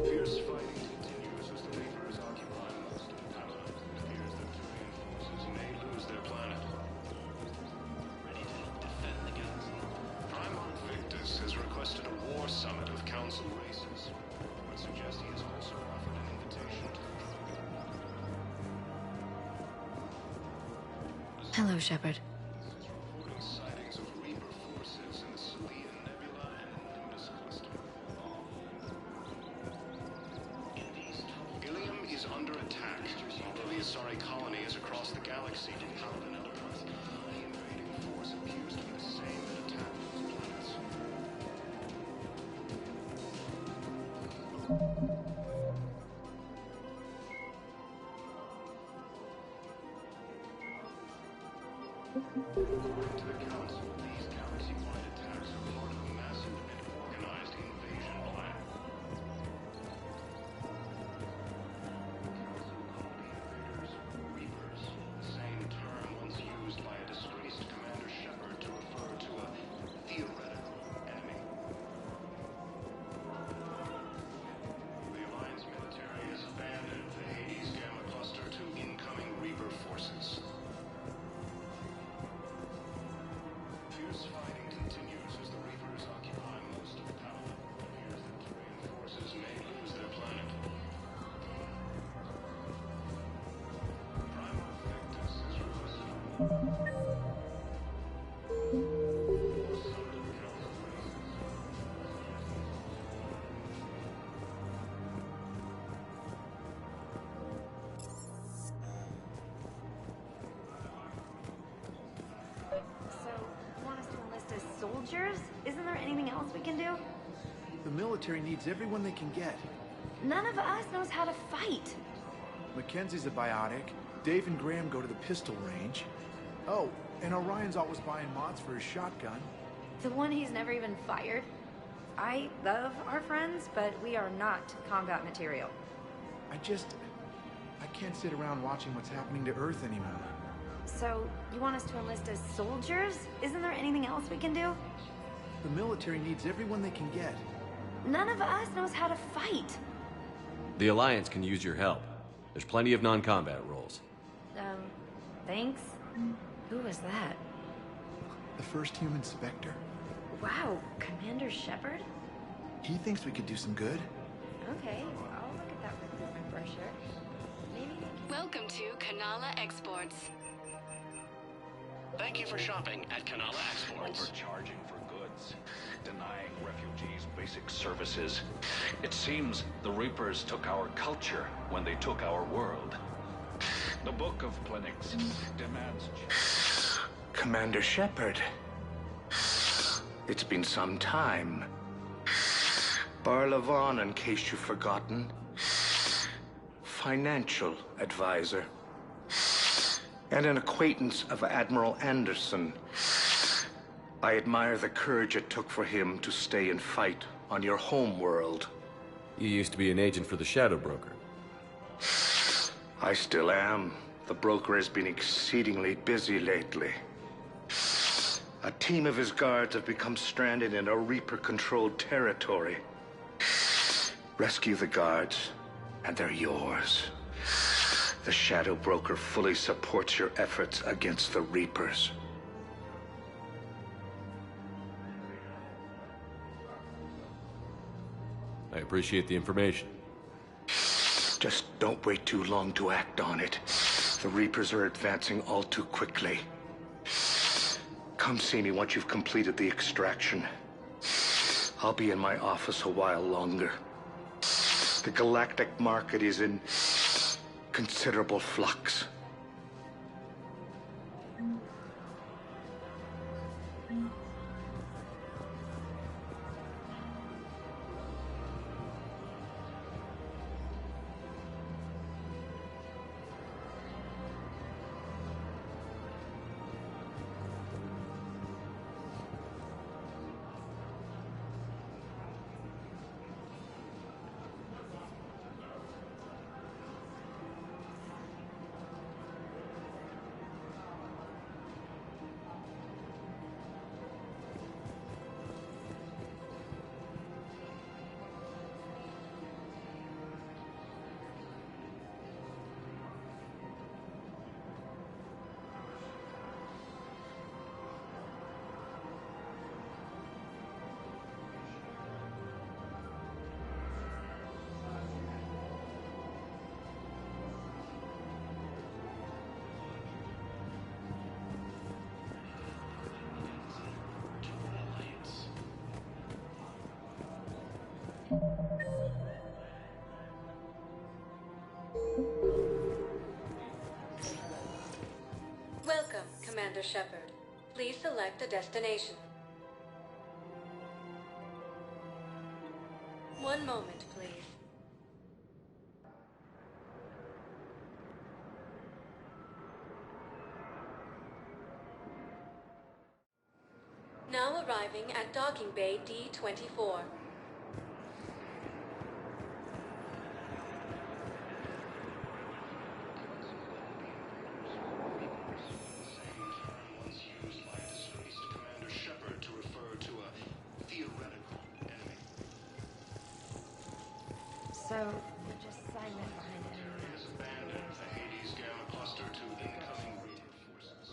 Fierce fighting continues as the Reapers occupy most of Pala. It appears that Turian forces may lose their planet. Ready to defend the galaxy? Primarch Victus has requested a war summit of Council races. I would suggest he has also offered an invitation to the Hello, Shepard. sightings of Reaper forces in the Salian Nebula and Nimbus Cluster. Ilium is under attack. Although the Asari colony is across the galaxy, Paladin Enterprise, the invading force appears to be the same that attacked those planets. According to the Council, these galaxy-wide attacks are part of a massive and organized invasion plan. Reapers, the same term once used by a disgraced Commander Shepard to refer to a theoretical enemy. The Alliance military has abandoned the Hades Gamma Cluster to incoming Reaper forces. Fierce fighting continues as the Reapers occupy most of Pala. It appears that Turian forces may lose their planet. Primarch Victus has requested So, you want us to enlist as soldiers? Isn't there anything else we can do? The military needs everyone they can get. None of us knows how to fight. Mackenzie's a biotic. Dave and Graham go to the pistol range. Oh, and Orion's always buying mods for his shotgun. The one he's never even fired. I love our friends, but we are not combat material. I can't sit around watching what's happening to Earth anymore. So, you want us to enlist as soldiers? Isn't there anything else we can do? The military needs everyone they can get. None of us knows how to fight. The Alliance can use your help. There's plenty of non-combat roles. Thanks? Who was that? The first human Spectre. Wow, Commander Shepard? He thinks we could do some good. Okay, I'll look at that recruitment brochure. Maybe they can... Welcome to Kanala Exports. Thank you for shopping at Kanala Exports. Overcharging for goods, denying refugees basic services. It seems the Reapers took our culture when they took our world. The Book of Clinics demands... Commander Shepard. It's been some time. Barlavon, in case you've forgotten. Financial advisor. And an acquaintance of Admiral Anderson. I admire the courage it took for him to stay and fight on your home world. You used to be an agent for the Shadow Broker. I still am. The broker has been exceedingly busy lately. A team of his guards have become stranded in a Reaper-controlled territory. Rescue the guards, and they're yours. The Shadow Broker fully supports your efforts against the Reapers. I appreciate the information. Just don't wait too long to act on it. The Reapers are advancing all too quickly. Come see me once you've completed the extraction. I'll be in my office a while longer. The galactic market is in considerable flux. Welcome, Commander Shepard. Please select a destination. One moment, please. Now arriving at Docking Bay D-24. So, you just silent behind enemy. Has abandoned the Hades Gamma Cluster to incoming Reaper forces.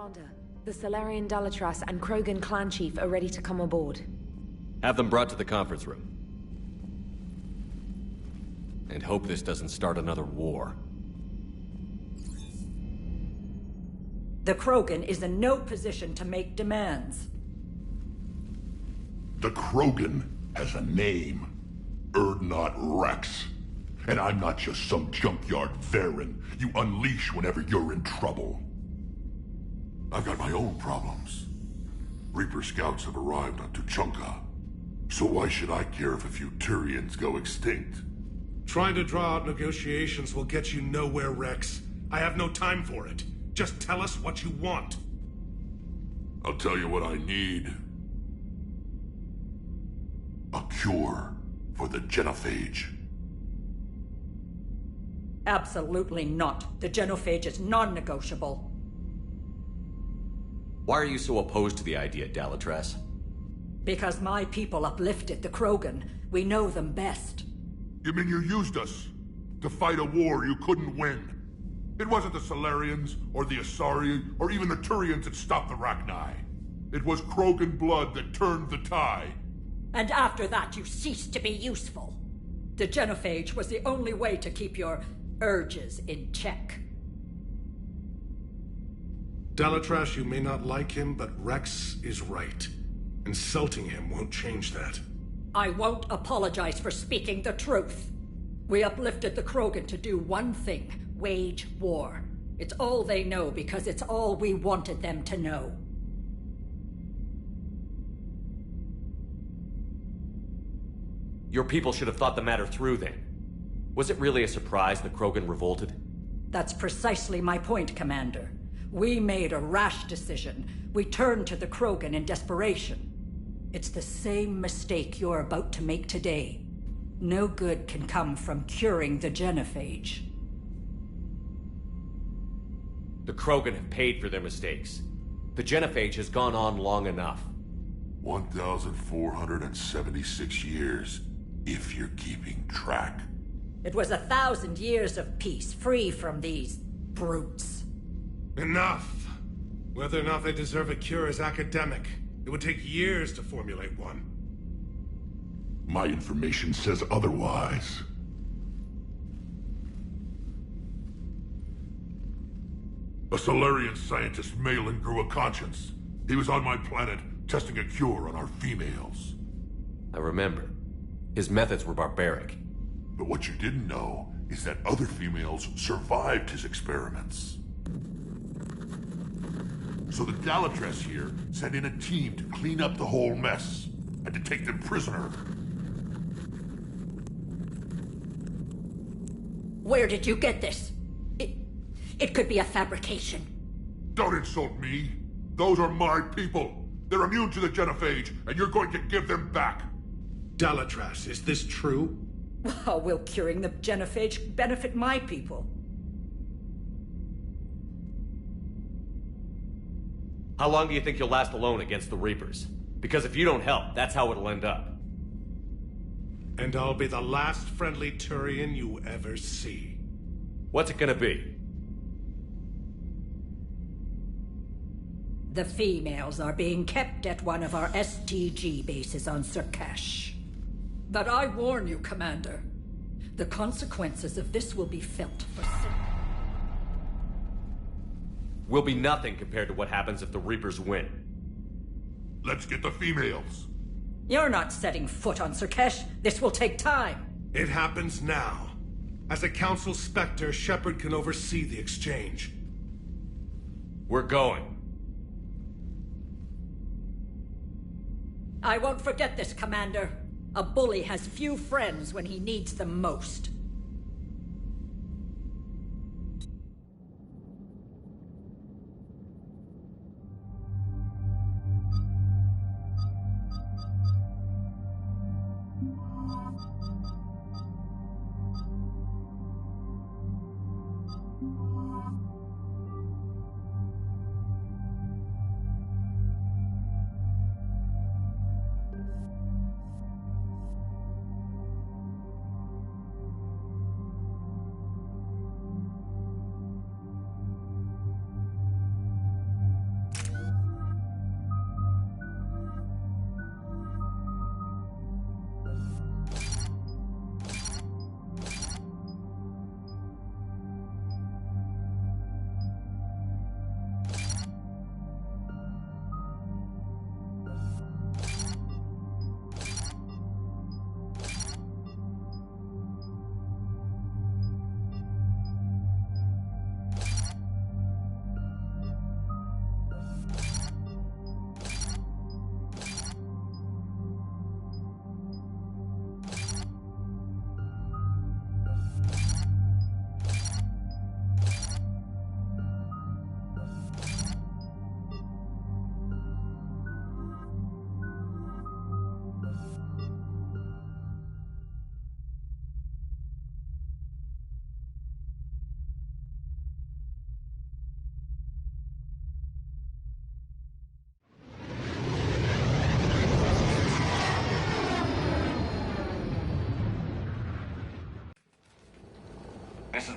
Commander, the Salarian Dalatras and Krogan clan chief are ready to come aboard. Have them brought to the conference room. And hope this doesn't start another war. The Krogan is in no position to make demands. The Krogan has a name. Urdnot Rex. And I'm not just some junkyard Varen you unleash whenever you're in trouble. I've got my own problems. Reaper scouts have arrived on Tuchanka. So why should I care if a few Turians go extinct? Trying to draw out negotiations will get you nowhere, Rex. I have no time for it. Just tell us what you want. I'll tell you what I need. A cure for the genophage. Absolutely not. The genophage is non-negotiable. Why are you so opposed to the idea, Dalatras? Because my people uplifted the Krogan. We know them best. You mean you used us to fight a war you couldn't win? It wasn't the Salarians, or the Asari, or even the Turians that stopped the Rachni. It was Krogan blood that turned the tide. And after that, you ceased to be useful. The genophage was the only way to keep your urges in check. Dalatras, you may not like him, but Rex is right. Insulting him won't change that. I won't apologize for speaking the truth. We uplifted the Krogan to do one thing: wage war. It's all they know because it's all we wanted them to know. Your people should have thought the matter through then. Was it really a surprise the Krogan revolted? That's precisely my point, Commander. We made a rash decision. We turned to the Krogan in desperation. It's the same mistake you're about to make today. No good can come from curing the genophage. The Krogan have paid for their mistakes. The genophage has gone on long enough. 1,476 years, if you're keeping track. It was 1,000 years of peace, free from these brutes. Enough! Whether or not they deserve a cure is academic. It would take years to formulate one. My information says otherwise. A Salarian scientist, Malin, grew a conscience. He was on my planet, testing a cure on our females. I remember. His methods were barbaric. But what you didn't know is that other females survived his experiments. So the Dalatras here sent in a team to clean up the whole mess, and to take them prisoner. Where did you get this? It could be a fabrication. Don't insult me. Those are my people. They're immune to the genophage, and you're going to give them back. Dalatras, is this true? How will curing the genophage benefit my people? How long do you think you'll last alone against the Reapers? Because if you don't help, that's how it'll end up. And I'll be the last friendly Turian you ever see. What's it gonna be? The females are being kept at one of our STG bases on Surkash. But I warn you, Commander, the consequences of this will be felt for Will be nothing compared to what happens if the Reapers win. Let's get the females. You're not setting foot on Surkash. This will take time. It happens now. As a Council Spectre, Shepard can oversee the exchange. We're going. I won't forget this, Commander. A bully has few friends when he needs them most.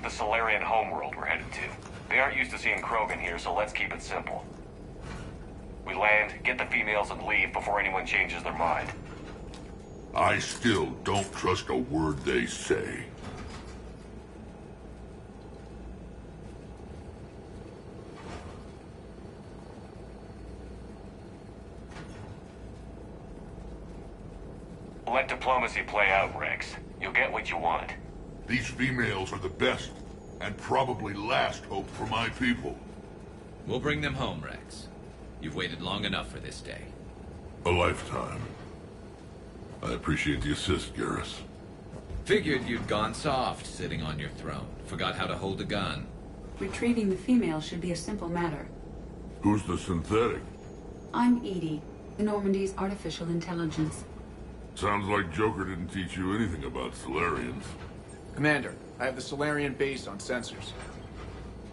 the Solarian homeworld we're headed to. They aren't used to seeing Krogan here, so let's keep it simple. We land, get the females, and leave before anyone changes their mind. I still don't trust a word they say. Let diplomacy play out, Rex. You'll get what you want. These females are the best, and probably last hope for my people. We'll bring them home, Rex. You've waited long enough for this day. A lifetime. I appreciate the assist, Garrus. Figured you'd gone soft sitting on your throne. Forgot how to hold a gun. Retrieving the female should be a simple matter. Who's the synthetic? I'm Edie, Normandy's artificial intelligence. Sounds like Joker didn't teach you anything about Solarians. Commander, I have the Solarian base on sensors.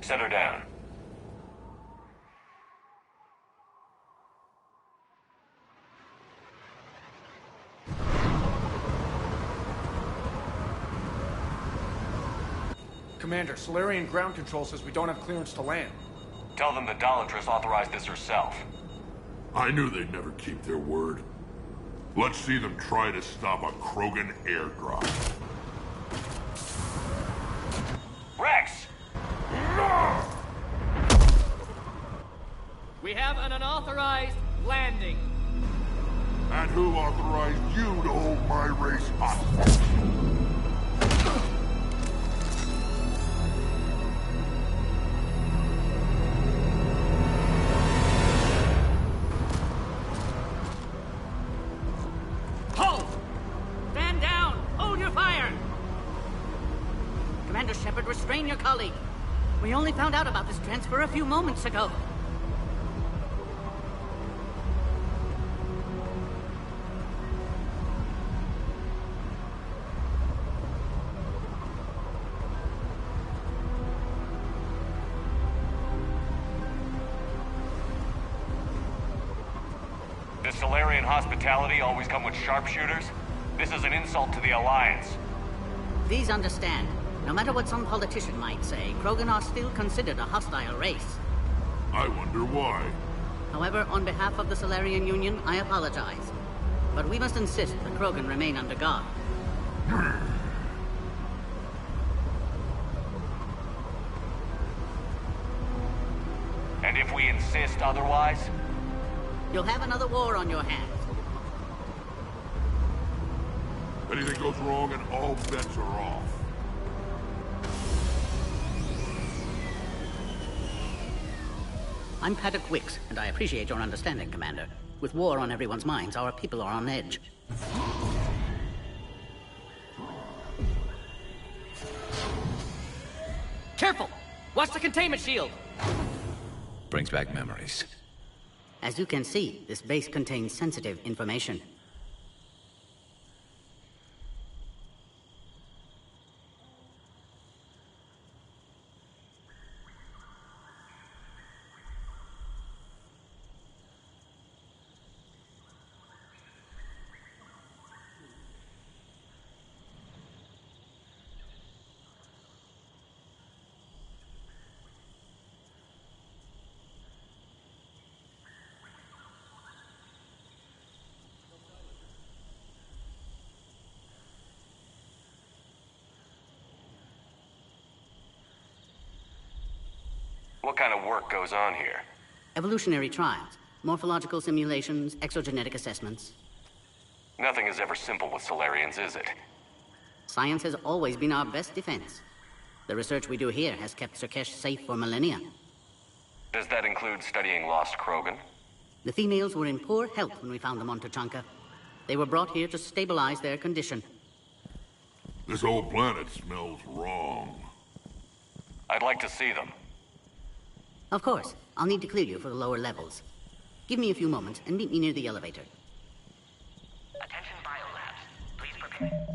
Set her down. Commander, Solarian ground control says we don't have clearance to land. Tell them the Dalatrass authorized this herself. I knew they'd never keep their word. Let's see them try to stop a Krogan airdrop. Rex! We have an unauthorized landing. And who authorized you to hold my race hostage? Halt! Stand down! Hold your fire! Commander Shepard, restrain your colleague. We only found out about this transfer a few moments ago. Does Solarian hospitality always come with sharpshooters? This is an insult to the Alliance. Please understand, no matter what some politician might say, Krogan are still considered a hostile race. I wonder why. However, on behalf of the Solarian Union, I apologize. But we must insist the Krogan remain under guard. And if we insist otherwise? You'll have another war on your hands. Anything goes wrong and all bets are off. I'm Paddock Wicks, and I appreciate your understanding, Commander. With war on everyone's minds, our people are on edge. Careful! Watch the containment shield! Brings back memories. As you can see, this base contains sensitive information. What kind of work goes on here? Evolutionary trials, morphological simulations, exogenetic assessments. Nothing is ever simple with Solarians, is it? Science has always been our best defense. The research we do here has kept Surkesh safe for millennia. Does that include studying lost Krogan? The females were in poor health when we found them on Tuchanka. They were brought here to stabilize their condition. This whole planet smells wrong. I'd like to see them. Of course. I'll need to clear you for the lower levels. Give me a few moments and meet me near the elevator. Attention biolabs. Please prepare.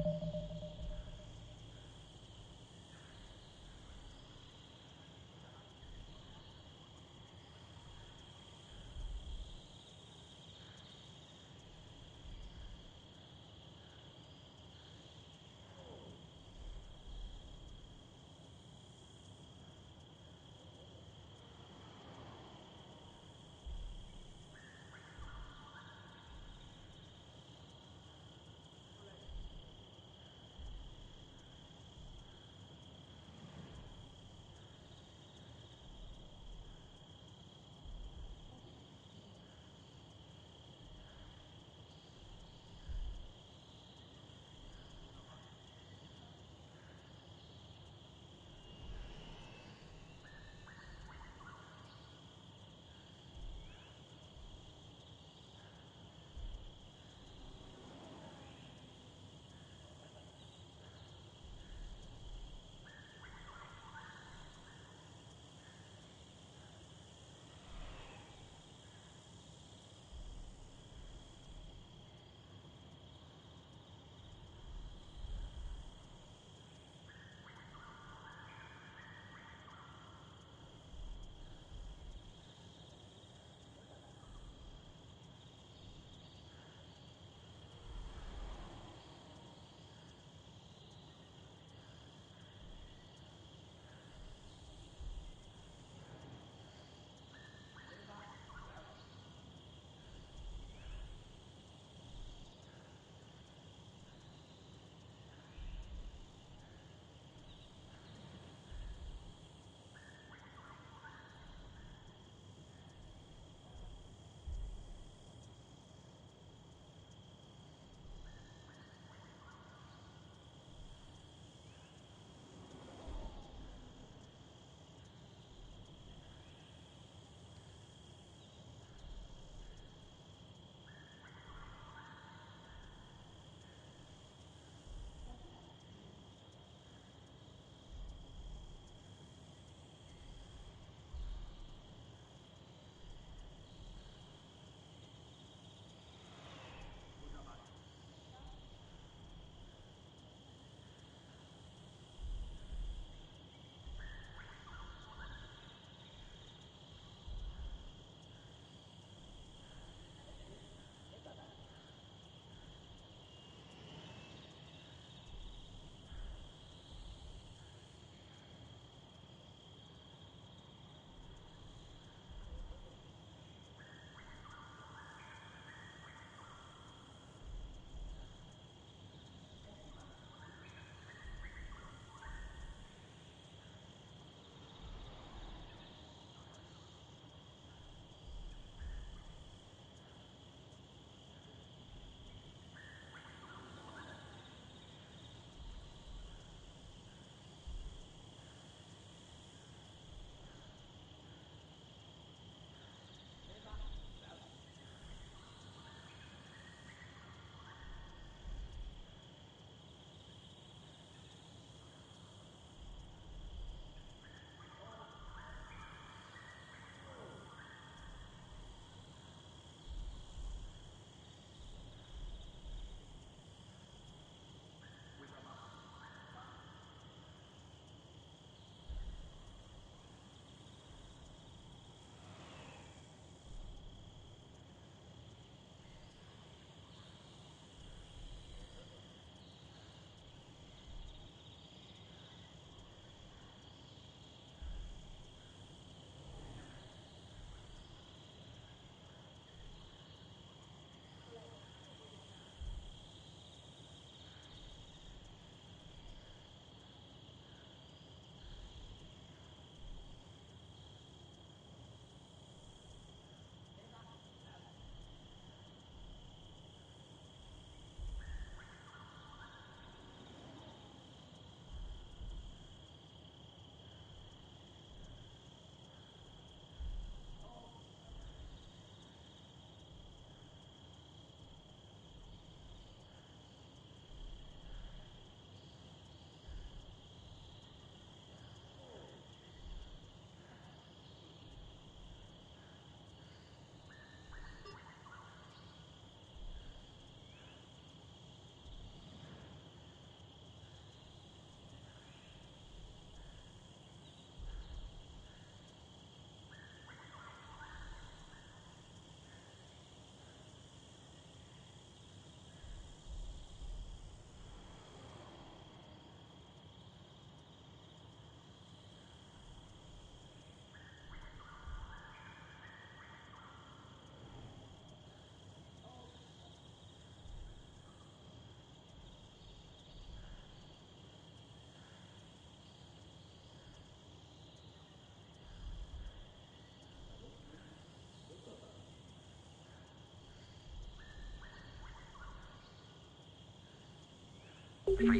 This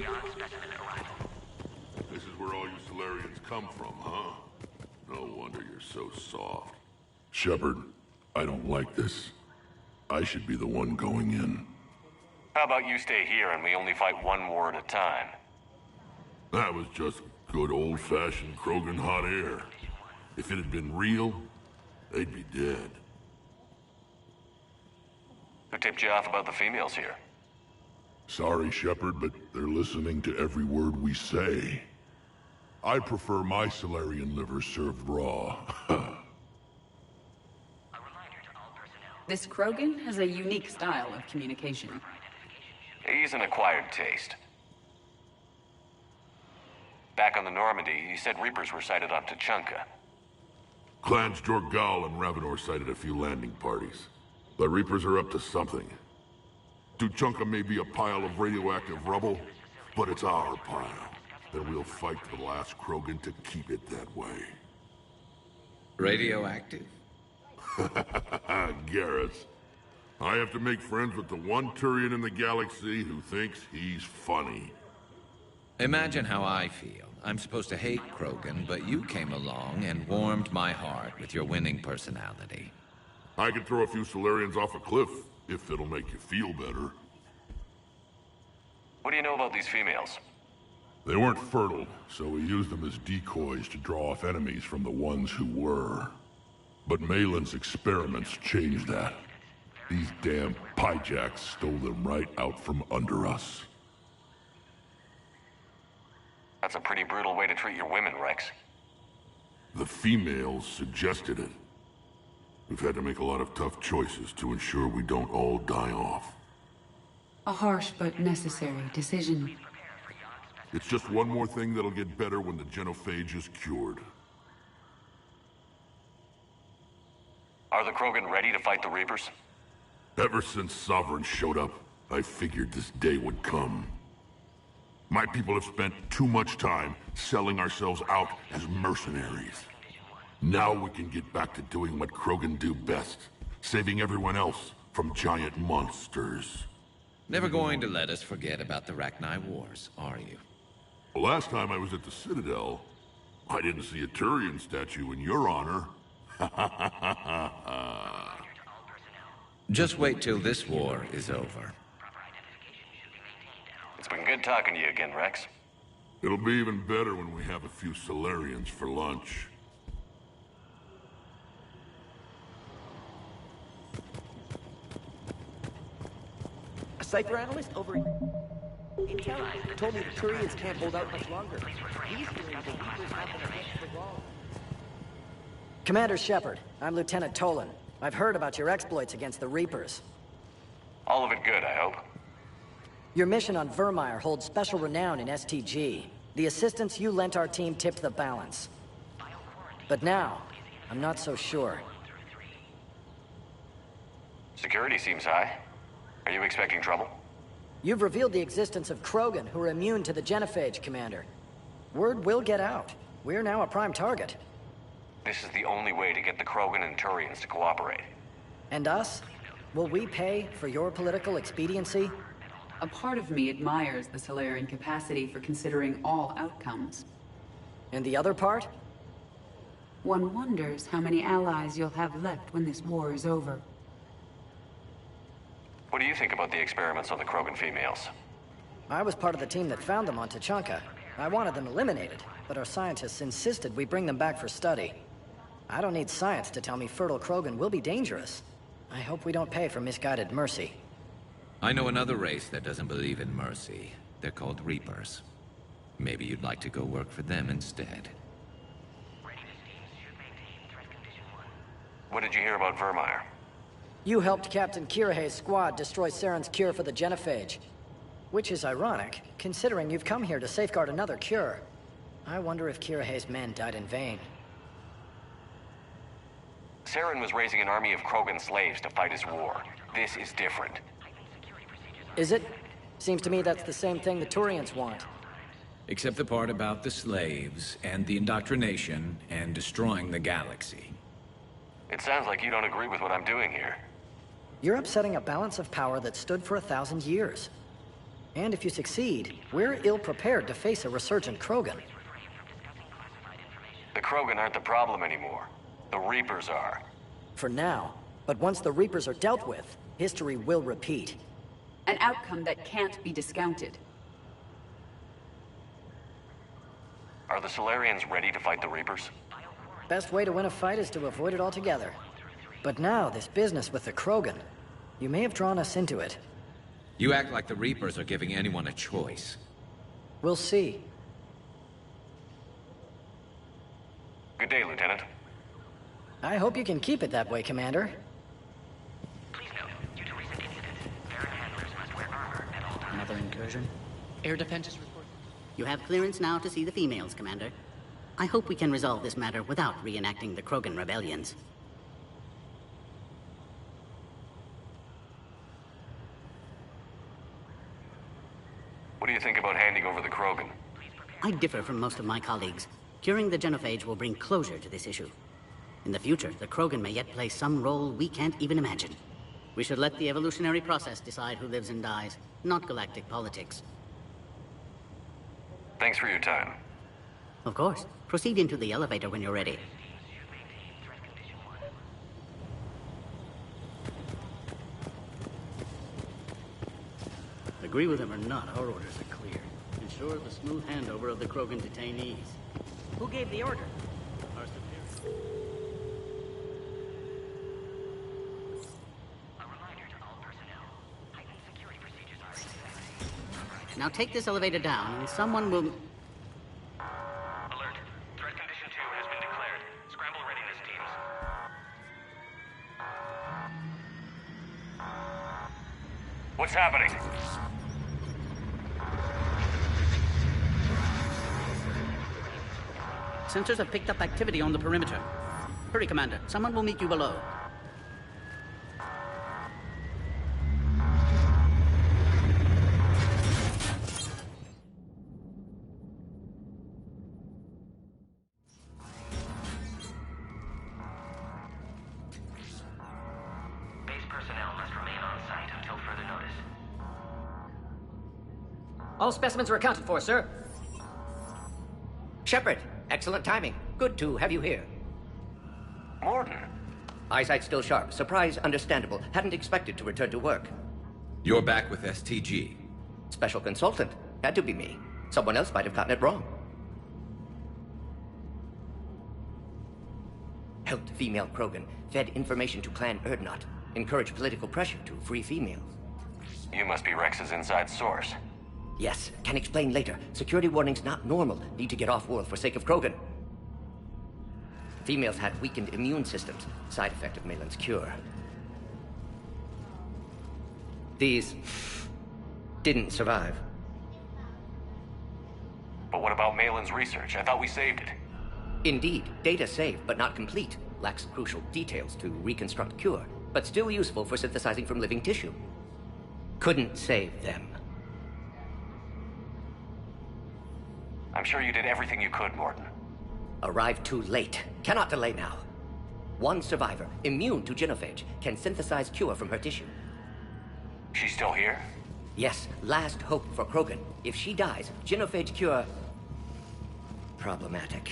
is where all you Solarians come from, huh? No wonder you're so soft. Shepard, I don't like this. I should be the one going in. How about you stay here and we only fight one war at a time? That was just good old-fashioned Krogan hot air. If it had been real, they'd be dead. Who tipped you off about the females here? Sorry, Shepard, but they're listening to every word we say. I prefer my Solarian liver served raw. This Krogan has a unique style of communication. He's an acquired taste. Back on the Normandy, he said Reapers were sighted on Tuchanka. Clans Jorgal and Ravenor sighted a few landing parties. The Reapers are up to something. Tuchanka may be a pile of radioactive rubble, but it's our pile. Then we'll fight to the last Krogan to keep it that way. Radioactive? Garrus. I have to make friends with the one Turian in the galaxy who thinks he's funny. Imagine how I feel. I'm supposed to hate Krogan, but you came along and warmed my heart with your winning personality. I could throw a few Solarians off a cliff, if it'll make you feel better. What do you know about these females? They weren't fertile, so we used them as decoys to draw off enemies from the ones who were. But Malin's experiments changed that. These damn Pyjaks stole them right out from under us. That's a pretty brutal way to treat your women, Rex. The females suggested it. We've had to make a lot of tough choices to ensure we don't all die off. A harsh but necessary decision. It's just one more thing that'll get better when the genophage is cured. Are the Krogan ready to fight the Reapers? Ever since Sovereign showed up, I figured this day would come. My people have spent too much time selling ourselves out as mercenaries. Now we can get back to doing what Krogan do best, saving everyone else from giant monsters. Never going to let us forget about the Rachni Wars, are you? Last time I was at the Citadel, I didn't see a Turian statue in your honor. Just wait till this war is over. It's been good talking to you again, Rex. It'll be even better when we have a few Solarians for lunch. A Cypher analyst over in Intel told me the Turians can't hold out much longer. He's hearing the Reapers have been against the wall. Commander Shepard, I'm Lieutenant Tolan. I've heard about your exploits against the Reapers. All of it good, I hope. Your mission on Virmire holds special renown in STG. The assistance you lent our team tipped the balance. But now, I'm not so sure. Security seems high. Are you expecting trouble? You've revealed the existence of Krogan who are immune to the genophage, Commander. Word will get out. We're now a prime target. This is the only way to get the Krogan and Turians to cooperate. And us? Will we pay for your political expediency? A part of me admires the Solarian capacity for considering all outcomes. And the other part? One wonders how many allies you'll have left when this war is over. What do you think about the experiments on the Krogan females? I was part of the team that found them on Tuchanka. I wanted them eliminated, but our scientists insisted we bring them back for study. I don't need science to tell me fertile Krogan will be dangerous. I hope we don't pay for misguided mercy. I know another race that doesn't believe in mercy. They're called Reapers. Maybe you'd like to go work for them instead. What did you hear about Virmire? You helped Captain Kirahay's squad destroy Saren's cure for the genophage. Which is ironic, considering you've come here to safeguard another cure. I wonder if Kirahay's men died in vain. Saren was raising an army of Krogan slaves to fight his war. This is different. Is it? Seems to me that's the same thing the Turians want. Except the part about the slaves, and the indoctrination, and destroying the galaxy. It sounds like you don't agree with what I'm doing here. You're upsetting a balance of power that stood for 1,000 years. And if you succeed, we're ill-prepared to face a resurgent Krogan. The Krogan aren't the problem anymore. The Reapers are. For now. But once the Reapers are dealt with, history will repeat. An outcome that can't be discounted. Are the Solarians ready to fight the Reapers? Best way to win a fight is to avoid it altogether. But now, this business with the Krogan, you may have drawn us into it. You act like the Reapers are giving anyone a choice. We'll see. Good day, Lieutenant. I hope you can keep it that way, Commander. Another incursion? Air defenses report. You have clearance now to see the females, Commander. I hope we can resolve this matter without reenacting the Krogan rebellions. What do you think about handing over the Krogan? I differ from most of my colleagues. Curing the genophage will bring closure to this issue. In the future, the Krogan may yet play some role we can't even imagine. We should let the evolutionary process decide who lives and dies, not galactic politics. Thanks for your time. Of course. Proceed into the elevator when you're ready. Agree with him or not, our orders are clear. Ensure the smooth handover of the Krogan detainees. Who gave the order? Our superior. Now take this elevator down, and someone will... Alert. Threat condition 2 has been declared. Scramble readiness teams. What's happening? Sensors have picked up activity on the perimeter. Hurry, Commander. Someone will meet you below. Base personnel must remain on site until further notice. All specimens are accounted for, sir. Shepard, excellent timing. Good to have you here. Mordin. Eyesight still sharp. Surprise understandable. Hadn't expected to return to work. You're back with STG. Special consultant. Had to be me. Someone else might have gotten it wrong. Helped female Krogan. Fed information to Clan Urdnot. Encouraged political pressure to free females. You must be Rex's inside source. Yes, can explain later. Security warnings not normal. Need to get off-world for sake of Krogan. Females had weakened immune systems. Side effect of Malin's cure. These didn't survive. But what about Malin's research? I thought we saved it. Indeed, data saved, but not complete. Lacks crucial details to reconstruct cure, but still useful for synthesizing from living tissue. Couldn't save them. I'm sure you did everything you could, Mordin. Arrived too late. Cannot delay now. One survivor, immune to genophage, can synthesize cure from her tissue. She's still here? Yes, last hope for Krogan. If she dies, genophage cure... problematic.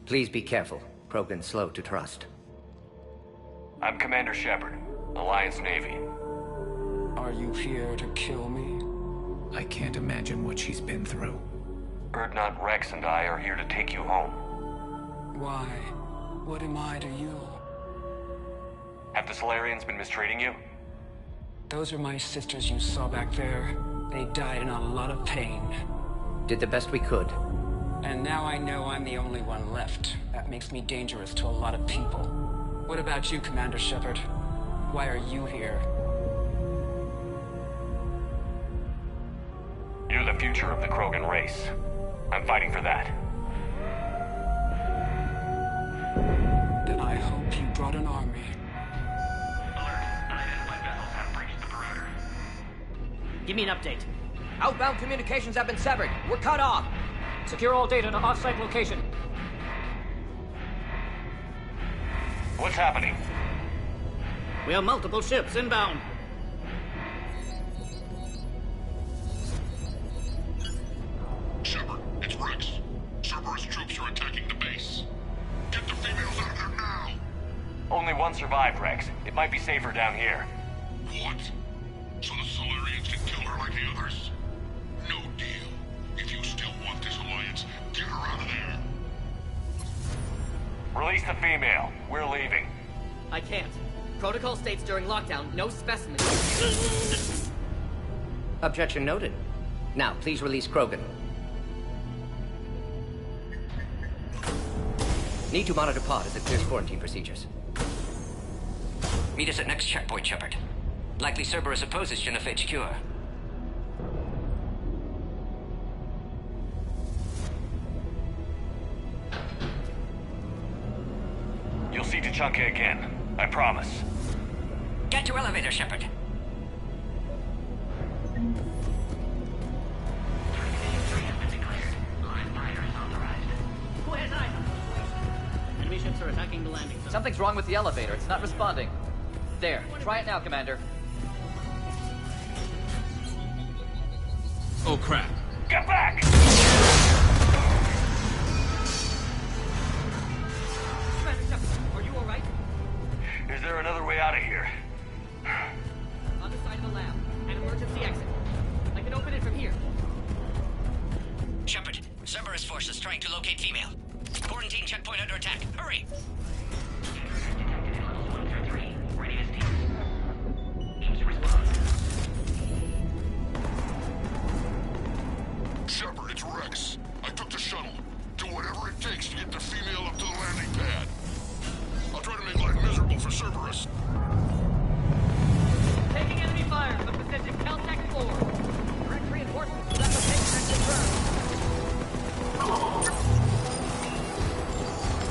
Please be careful. Krogan's slow to trust. I'm Commander Shepard, Alliance Navy. Are you here to kill me? I can't imagine what she's been through. Urdnot, Rex, and I are here to take you home. Why? What am I to you? Have the Solarians been mistreating you? Those are my sisters you saw back there. They died in a lot of pain. Did the best we could. And now I know I'm the only one left. That makes me dangerous to a lot of people. What about you, Commander Shepard? Why are you here? You're the future of the Krogan race. I'm fighting for that. Then I hope you brought an army. Give me an update. Outbound communications have been severed. We're cut off. Secure all data to off-site location. What's happening? We have multiple ships inbound. Shepard, it's Rex. Cerberus troops are attacking the base. Get the females out of there now! Only one survived, Rex. It might be safer down here. What? So the Solarians can kill her like the others? No deal. If you still want this alliance, get her out of there. Release the female. We're leaving. I can't. Protocol states during lockdown, no specimens. Objection noted. Now, please release Krogan. Need to monitor pod as it clears quarantine procedures. Meet us at next checkpoint, Shepard. Likely Cerberus opposes genophage cure. You'll see Tuchanka again. I promise. Get to elevator, Shepard. Enemy ships are attacking the landing zone. Something's wrong with the elevator. It's not responding. There. Try it now, Commander. Oh, crap. Get back! Are you alright? Is there another way out of here? Other side of the lab. An emergency exit. I can open it from here. Shepard, Cerberus forces trying to locate female. Quarantine checkpoint under attack. Hurry! Shepard, it's Rex. I took the shuttle. Do whatever it takes to get the female up to the landing pad. I'll try to make life miserable for Cerberus. Taking enemy fire from Pacific Caltech 4. Direct reinforcements to that location has confirmed.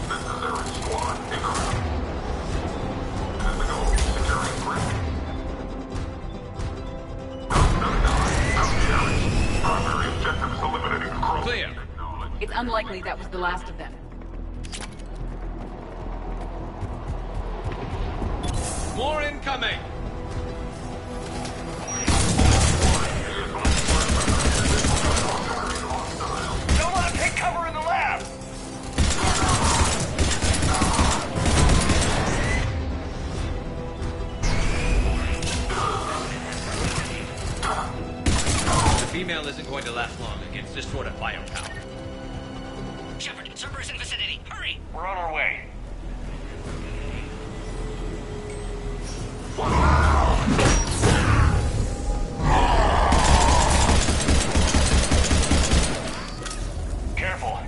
Necessary squad incoming. Physical securing grid. Primary objective is eliminating the Krogan. Clear. It's unlikely that was the last of them. More incoming! Don't let him take cover in the lab! The female isn't going to last long against this sort of firepower. Shepard, Cerberus in vicinity. Hurry! We're on our way. Careful.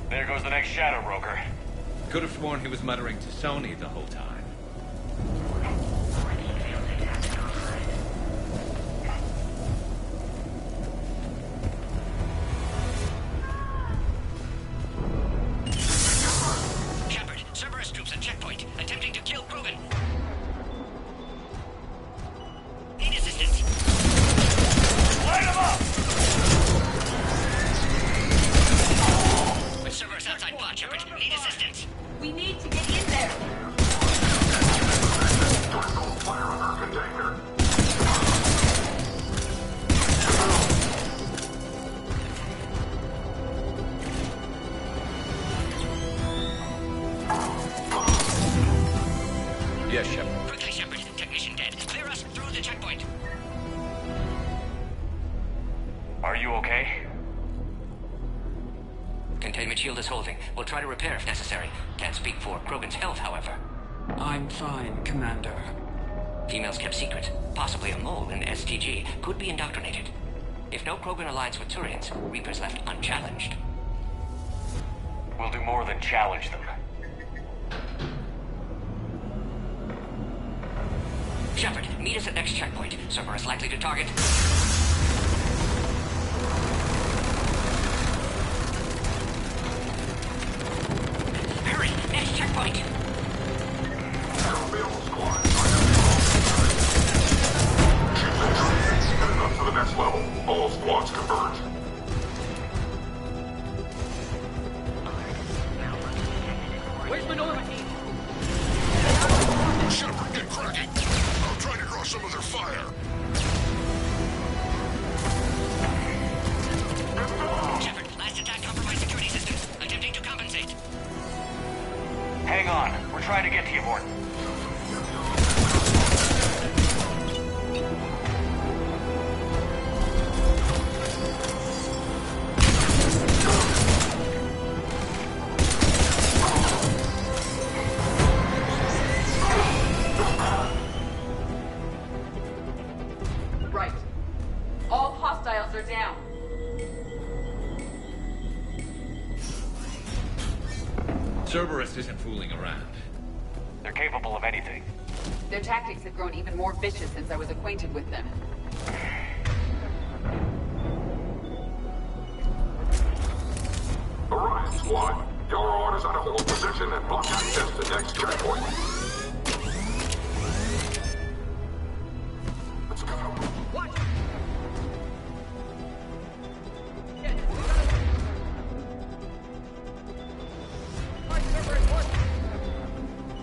There goes the next shadow broker. Could have sworn he was muttering to Sony the whole time. Shepard, Cerberus troops at checkpoint, attempting to kill Krogan. Need assistance. Light him up! With Cerberus outside pod, Shepard, need assistance. We need to get in there. Fire on our container. Yes, Shepard. Quickly, Shepard. Technician dead. Clear us through the checkpoint. Are you okay? Containment shield is holding. We'll try to repair if necessary. Can't speak for Krogan's health, however. I'm fine, Commander. Females kept secret. Possibly a mole in STG. Could be indoctrinated. If no Krogan alliance with Turians, Reapers left unchallenged. We'll do more than challenge them. Shepard, meet us at next checkpoint. Cerberus likely to target. Hurry! Next checkpoint! Heading up to the next level. All squads converge. Where's Minority? Shepard, get cracking! trying to get to you, Morton. Right. All hostiles are down. Cerberus isn't fooling around. They're capable of anything. Their tactics have grown even more vicious since I was acquainted with them. Orion Squad, your orders are to hold position and block access to next checkpoint. Let's go. What?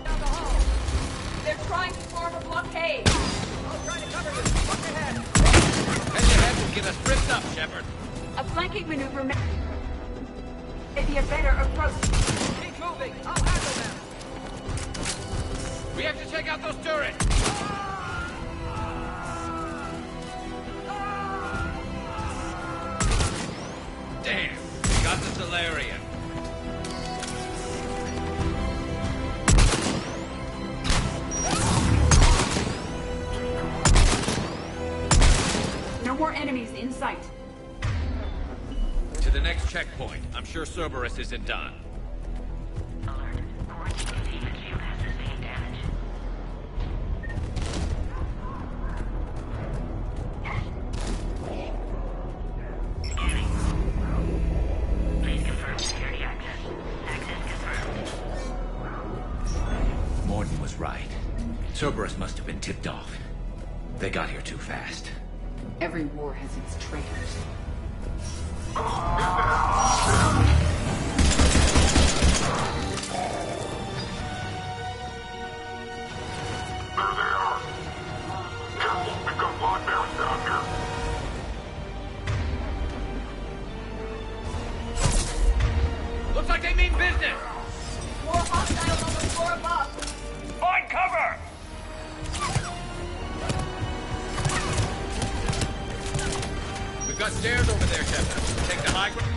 Down the hall. They're trying to form a blockade. I'll try to cover this. Fuck ahead. Head-to-head will get us ripped up, Shepard. A flanking maneuver may be a better approach. Keep moving. I'll handle them. We have to check out those turrets. Damn, got the Solarian. No more enemies in sight. To the next checkpoint. I'm sure Cerberus isn't done. Alert. Quarantine containment shield has sustained damage. Scanning. Please confirm security access. Access confirmed. Morton was right. Cerberus must have been tipped off. They got here too fast. Every war has its traitors. Looks like they mean business! More hostiles on the floor above! Find cover! We've got stairs over there, Shepard. Take the high ground.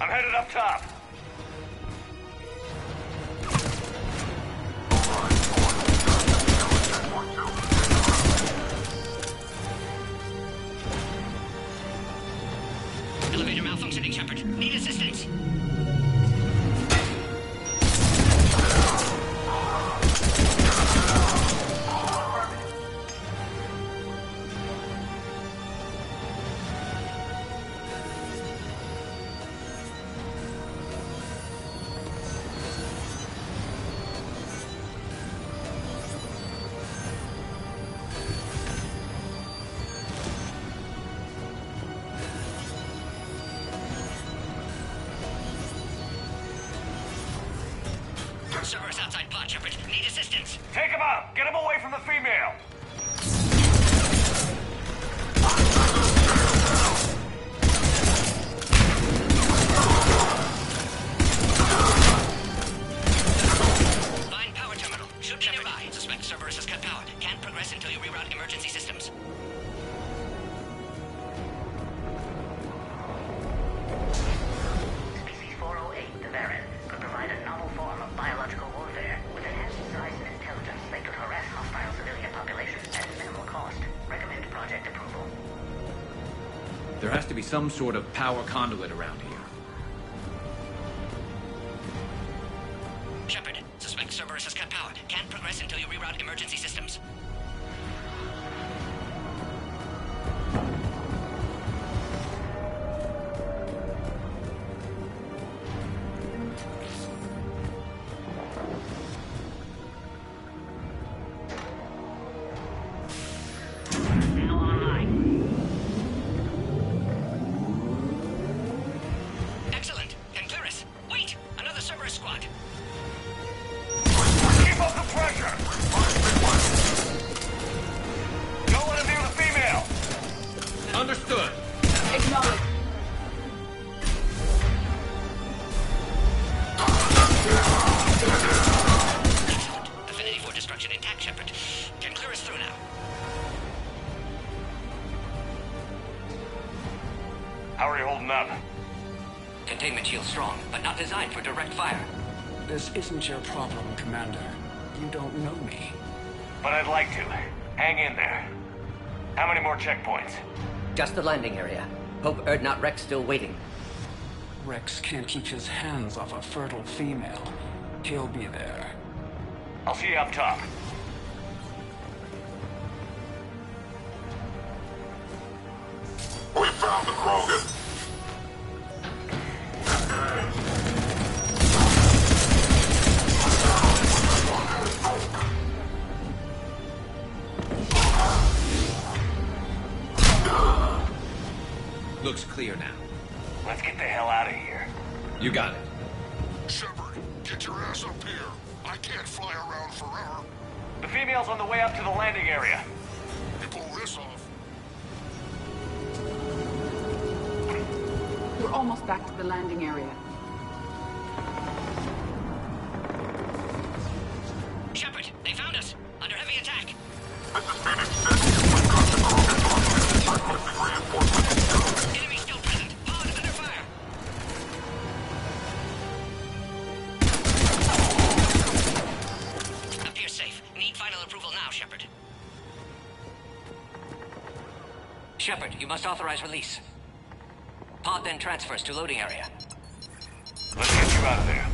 I'm headed up top. Elevator malfunctioning, Shepard. Need assistance. Cerberus outside pod, Shepard. Need assistance. Take him out! Get him away from the female! Find power terminal. Should be nearby. Suspect Cerberus has cut power. Can't progress until you reroute emergency systems. Species 408, the Varren, could provide a novel form of biological warfare with enhanced size and intelligence that could harass hostile civilian populations at minimal cost. Recommend project approval. There has to be some sort of power conduit around here. Shepard, suspect Cerberus has cut power. Can't progress until you reroute emergency systems. Now online. Excellent. And Clearus. Wait! Another Cerberus squad. Keep up the pressure! Understood. Acknowledge. Affinity for destruction intact, Shepard. Can clear us through now. How are you holding up? Containment shield strong, but not designed for direct fire. This isn't your problem, Commander. You don't know me. But I'd like to. Hang in there. How many more checkpoints? Just the landing area. Hope Erdnot Rex still waiting. Rex can't keep his hands off a fertile female. He'll be there. I'll see you up top. We found the Krogan! Looks clear now. Let's get the hell out of here. You got it. Shepard, get your ass up here. I can't fly around forever. The female's on the way up to the landing area. You pull this off. We're almost back to the landing area. Shepard, they found us. Under heavy attack. This is Phoenix 6. We've got the Krogan targeted. Requesting reinforcements. Enemy still present. Pod under fire. Appears safe. Need final approval now, Shepard. Shepard, you must authorize release. Pod then transfers to loading area. Let's get you out of there.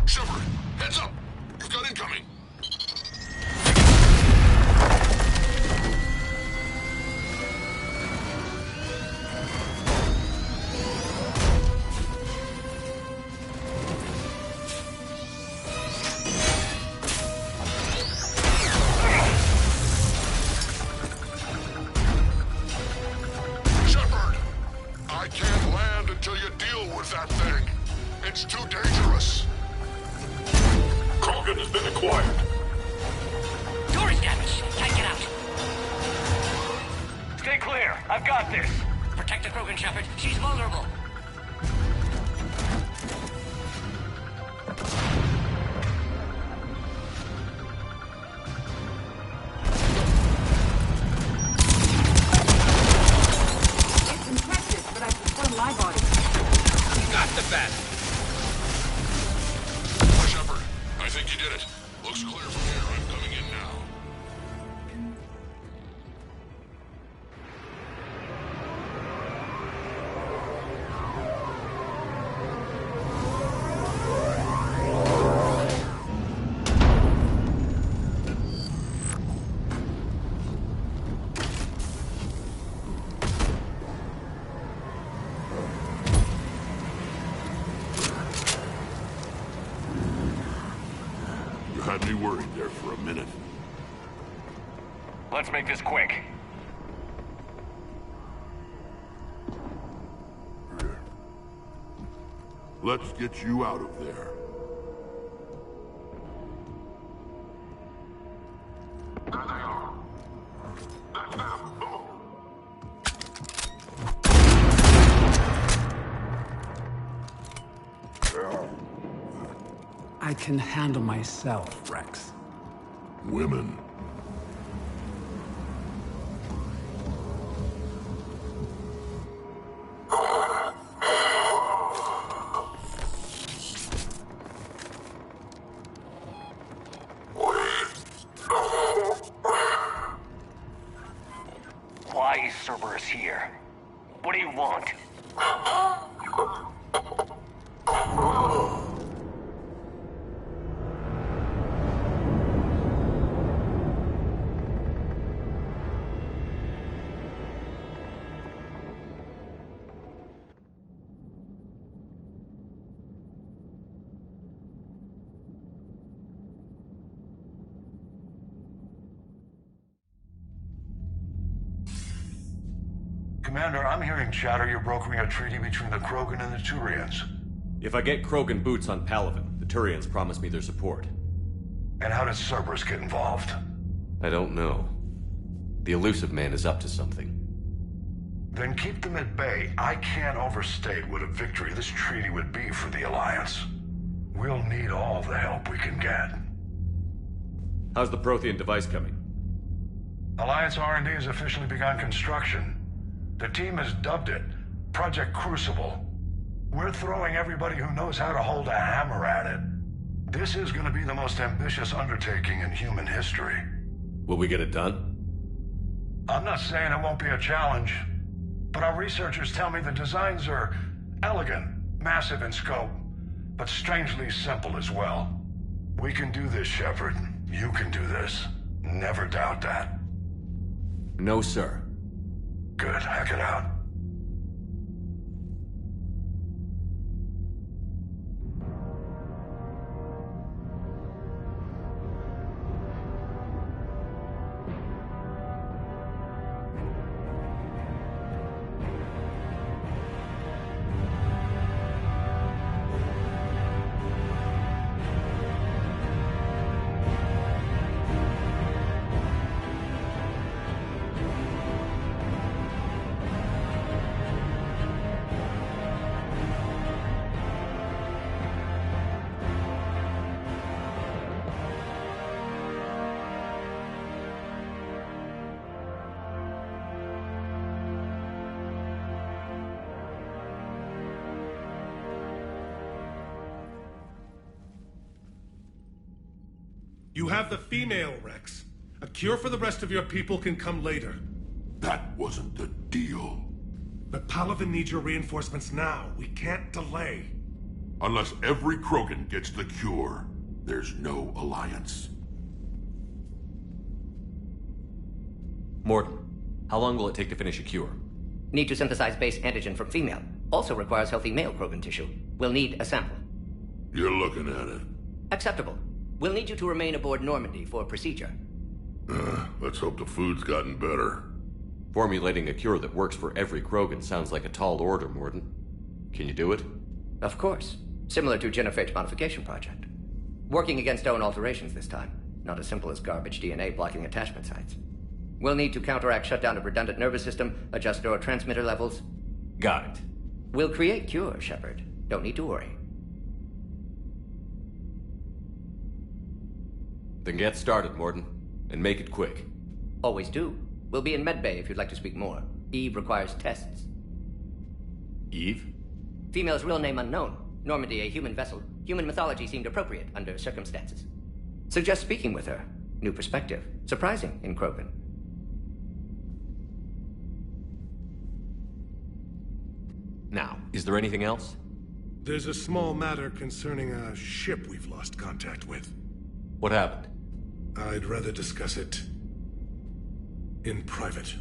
Shepard, heads up! You've got incoming! Shepard! I can't land until you deal with that thing. It's too dangerous. Krogan has been acquired. Door is damaged. Can't get out. Stay clear. I've got this. Protect the Krogan, Shepard. She's vulnerable. It's impressive, but I prefer my body. Got the bat. Shepard, I think you did it. Looks clear from here. I'm coming in now. You had me worried there for a minute. Let's make this quick. Let's get you out of there. There they are. That's them. I can handle myself, Rex. Women. Why is Cerberus here? What do you want? Commander, I'm hearing chatter you're brokering a treaty between the Krogan and the Turians. If I get Krogan boots on Palaven, the Turians promise me their support. And how does Cerberus get involved? I don't know. The Illusive Man is up to something. Then keep them at bay. I can't overstate what a victory this treaty would be for the Alliance. We'll need all the help we can get. How's the Prothean device coming? Alliance R&D has officially begun construction. The team has dubbed it Project Crucible. We're throwing everybody who knows how to hold a hammer at it. This is going to be the most ambitious undertaking in human history. Will we get it done? I'm not saying it won't be a challenge, but our researchers tell me the designs are elegant, massive in scope, but strangely simple as well. We can do this, Shepard. You can do this. Never doubt that. No, sir. Good. Hack it out. You have the female, Rex. A cure for the rest of your people can come later. That wasn't the deal. But Palaven needs your reinforcements now. We can't delay. Unless every Krogan gets the cure, there's no alliance. Mordin, how long will it take to finish a cure? Need to synthesize base antigen from female. Also requires healthy male Krogan tissue. We'll need a sample. You're looking at it. Acceptable. We'll need you to remain aboard Normandy for procedure. Let's hope the food's gotten better. Formulating a cure that works for every Krogan sounds like a tall order, Mordin. Can you do it? Of course. Similar to Genophage Modification Project. Working against own alterations this time. Not as simple as garbage DNA blocking attachment sites. We'll need to counteract shutdown of redundant nervous system, adjust neurotransmitter levels. Got it. We'll create cure, Shepard. Don't need to worry. Then get started, Mordin. And make it quick. Always do. We'll be in medbay if you'd like to speak more. Eve requires tests. Eve? Female's real name unknown. Normandy, a human vessel. Human mythology seemed appropriate under circumstances. Suggest speaking with her. New perspective. Surprising in Krogan. Now, is there anything else? There's a small matter concerning a ship we've lost contact with. What happened? I'd rather discuss it in private.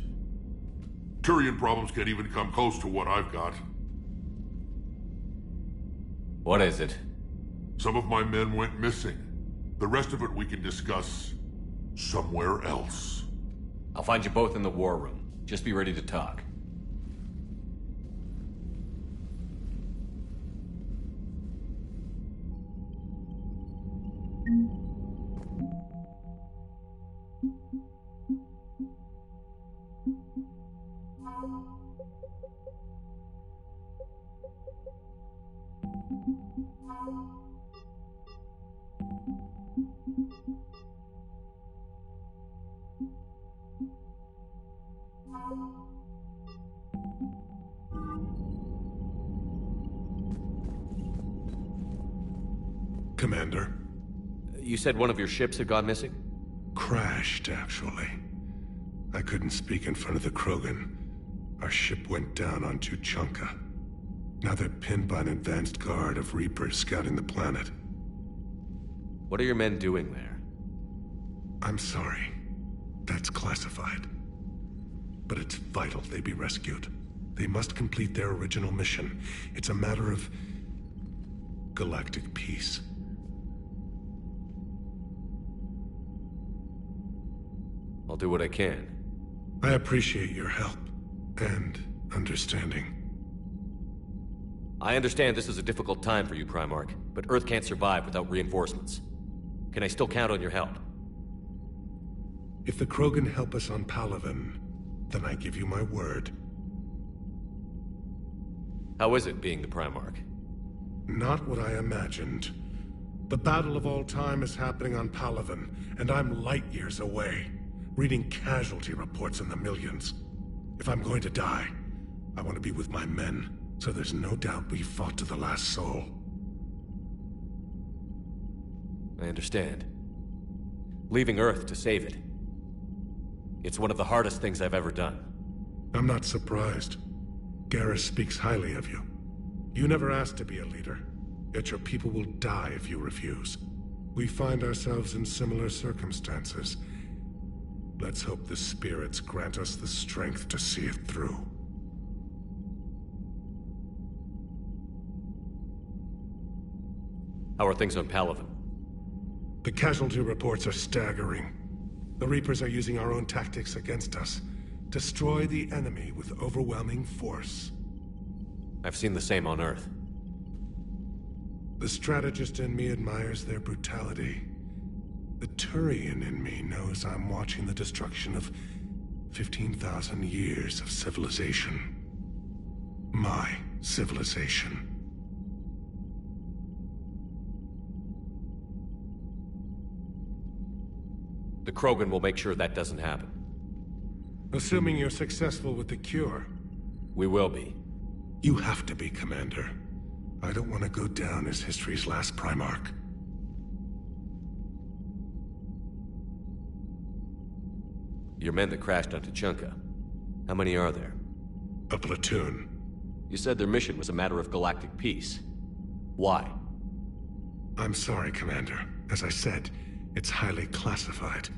Turian problems can't even come close to what I've got. What is it? Some of my men went missing. The rest of it we can discuss somewhere else. I'll find you both in the war room. Just be ready to talk. Commander. You said one of your ships had gone missing? Crashed, actually. I couldn't speak in front of the Krogan. Our ship went down on Tuchanka. Now they're pinned by an advanced guard of Reapers scouting the planet. What are your men doing there? I'm sorry. That's classified. But it's vital they be rescued. They must complete their original mission. It's a matter of galactic peace. I'll do what I can. I appreciate your help. And understanding. I understand this is a difficult time for you, Primarch, but Earth can't survive without reinforcements. Can I still count on your help? If the Krogan help us on Palaven, then I give you my word. How is it being the Primarch? Not what I imagined. The battle of all time is happening on Palaven, and I'm light years away, reading casualty reports in the millions. If I'm going to die, I want to be with my men, so there's no doubt we fought to the last soul. I understand. Leaving Earth to save it. It's one of the hardest things I've ever done. I'm not surprised. Garrus speaks highly of you. You never asked to be a leader, yet your people will die if you refuse. We find ourselves in similar circumstances. Let's hope the spirits grant us the strength to see it through. How are things on Palaven? The casualty reports are staggering. The Reapers are using our own tactics against us. Destroy the enemy with overwhelming force. I've seen the same on Earth. The strategist in me admires their brutality. The Turian in me knows I'm watching the destruction of 15,000 years of civilization. My civilization. The Krogan will make sure that doesn't happen. Assuming you're successful with the cure. We will be. You have to be, Commander. I don't want to go down as history's last Primarch. Your men that crashed on Tuchanka. How many are there? A platoon. You said their mission was a matter of galactic peace. Why? I'm sorry, Commander. As I said, it's highly classified.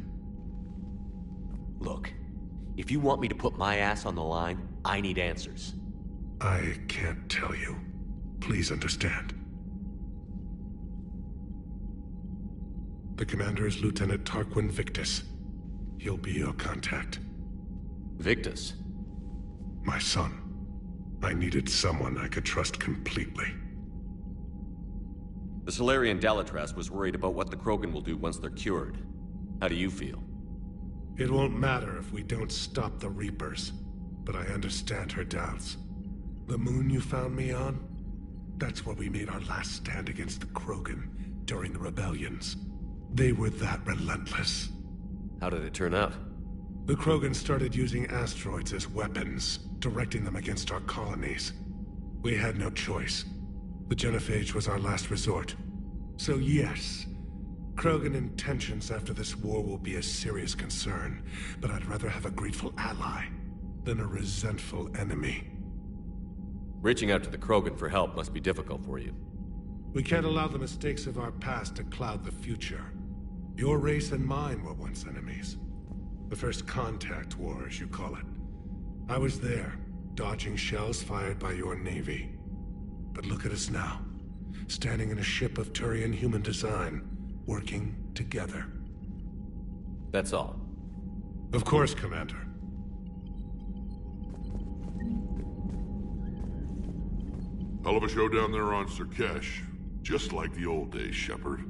Look, if you want me to put my ass on the line, I need answers. I can't tell you. Please understand. The commander is Lieutenant Tarquin Victus. He'll be your contact. Victus? My son. I needed someone I could trust completely. The Salarian Dalatras was worried about what the Krogan will do once they're cured. How do you feel? It won't matter if we don't stop the Reapers, but I understand her doubts. The moon you found me on? That's where we made our last stand against the Krogan during the rebellions. They were that relentless. How did it turn out? The Krogan started using asteroids as weapons, directing them against our colonies. We had no choice. The Genophage was our last resort. So yes, Krogan intentions after this war will be a serious concern, but I'd rather have a grateful ally than a resentful enemy. Reaching out to the Krogan for help must be difficult for you. We can't allow the mistakes of our past to cloud the future. Your race and mine were once enemies. The First Contact War, as you call it. I was there, dodging shells fired by your navy. But look at us now, standing in a ship of Turian human design, working together. That's all. Of course, Commander. Hell of a show down there on Surkesh. Just like the old days, Shepard.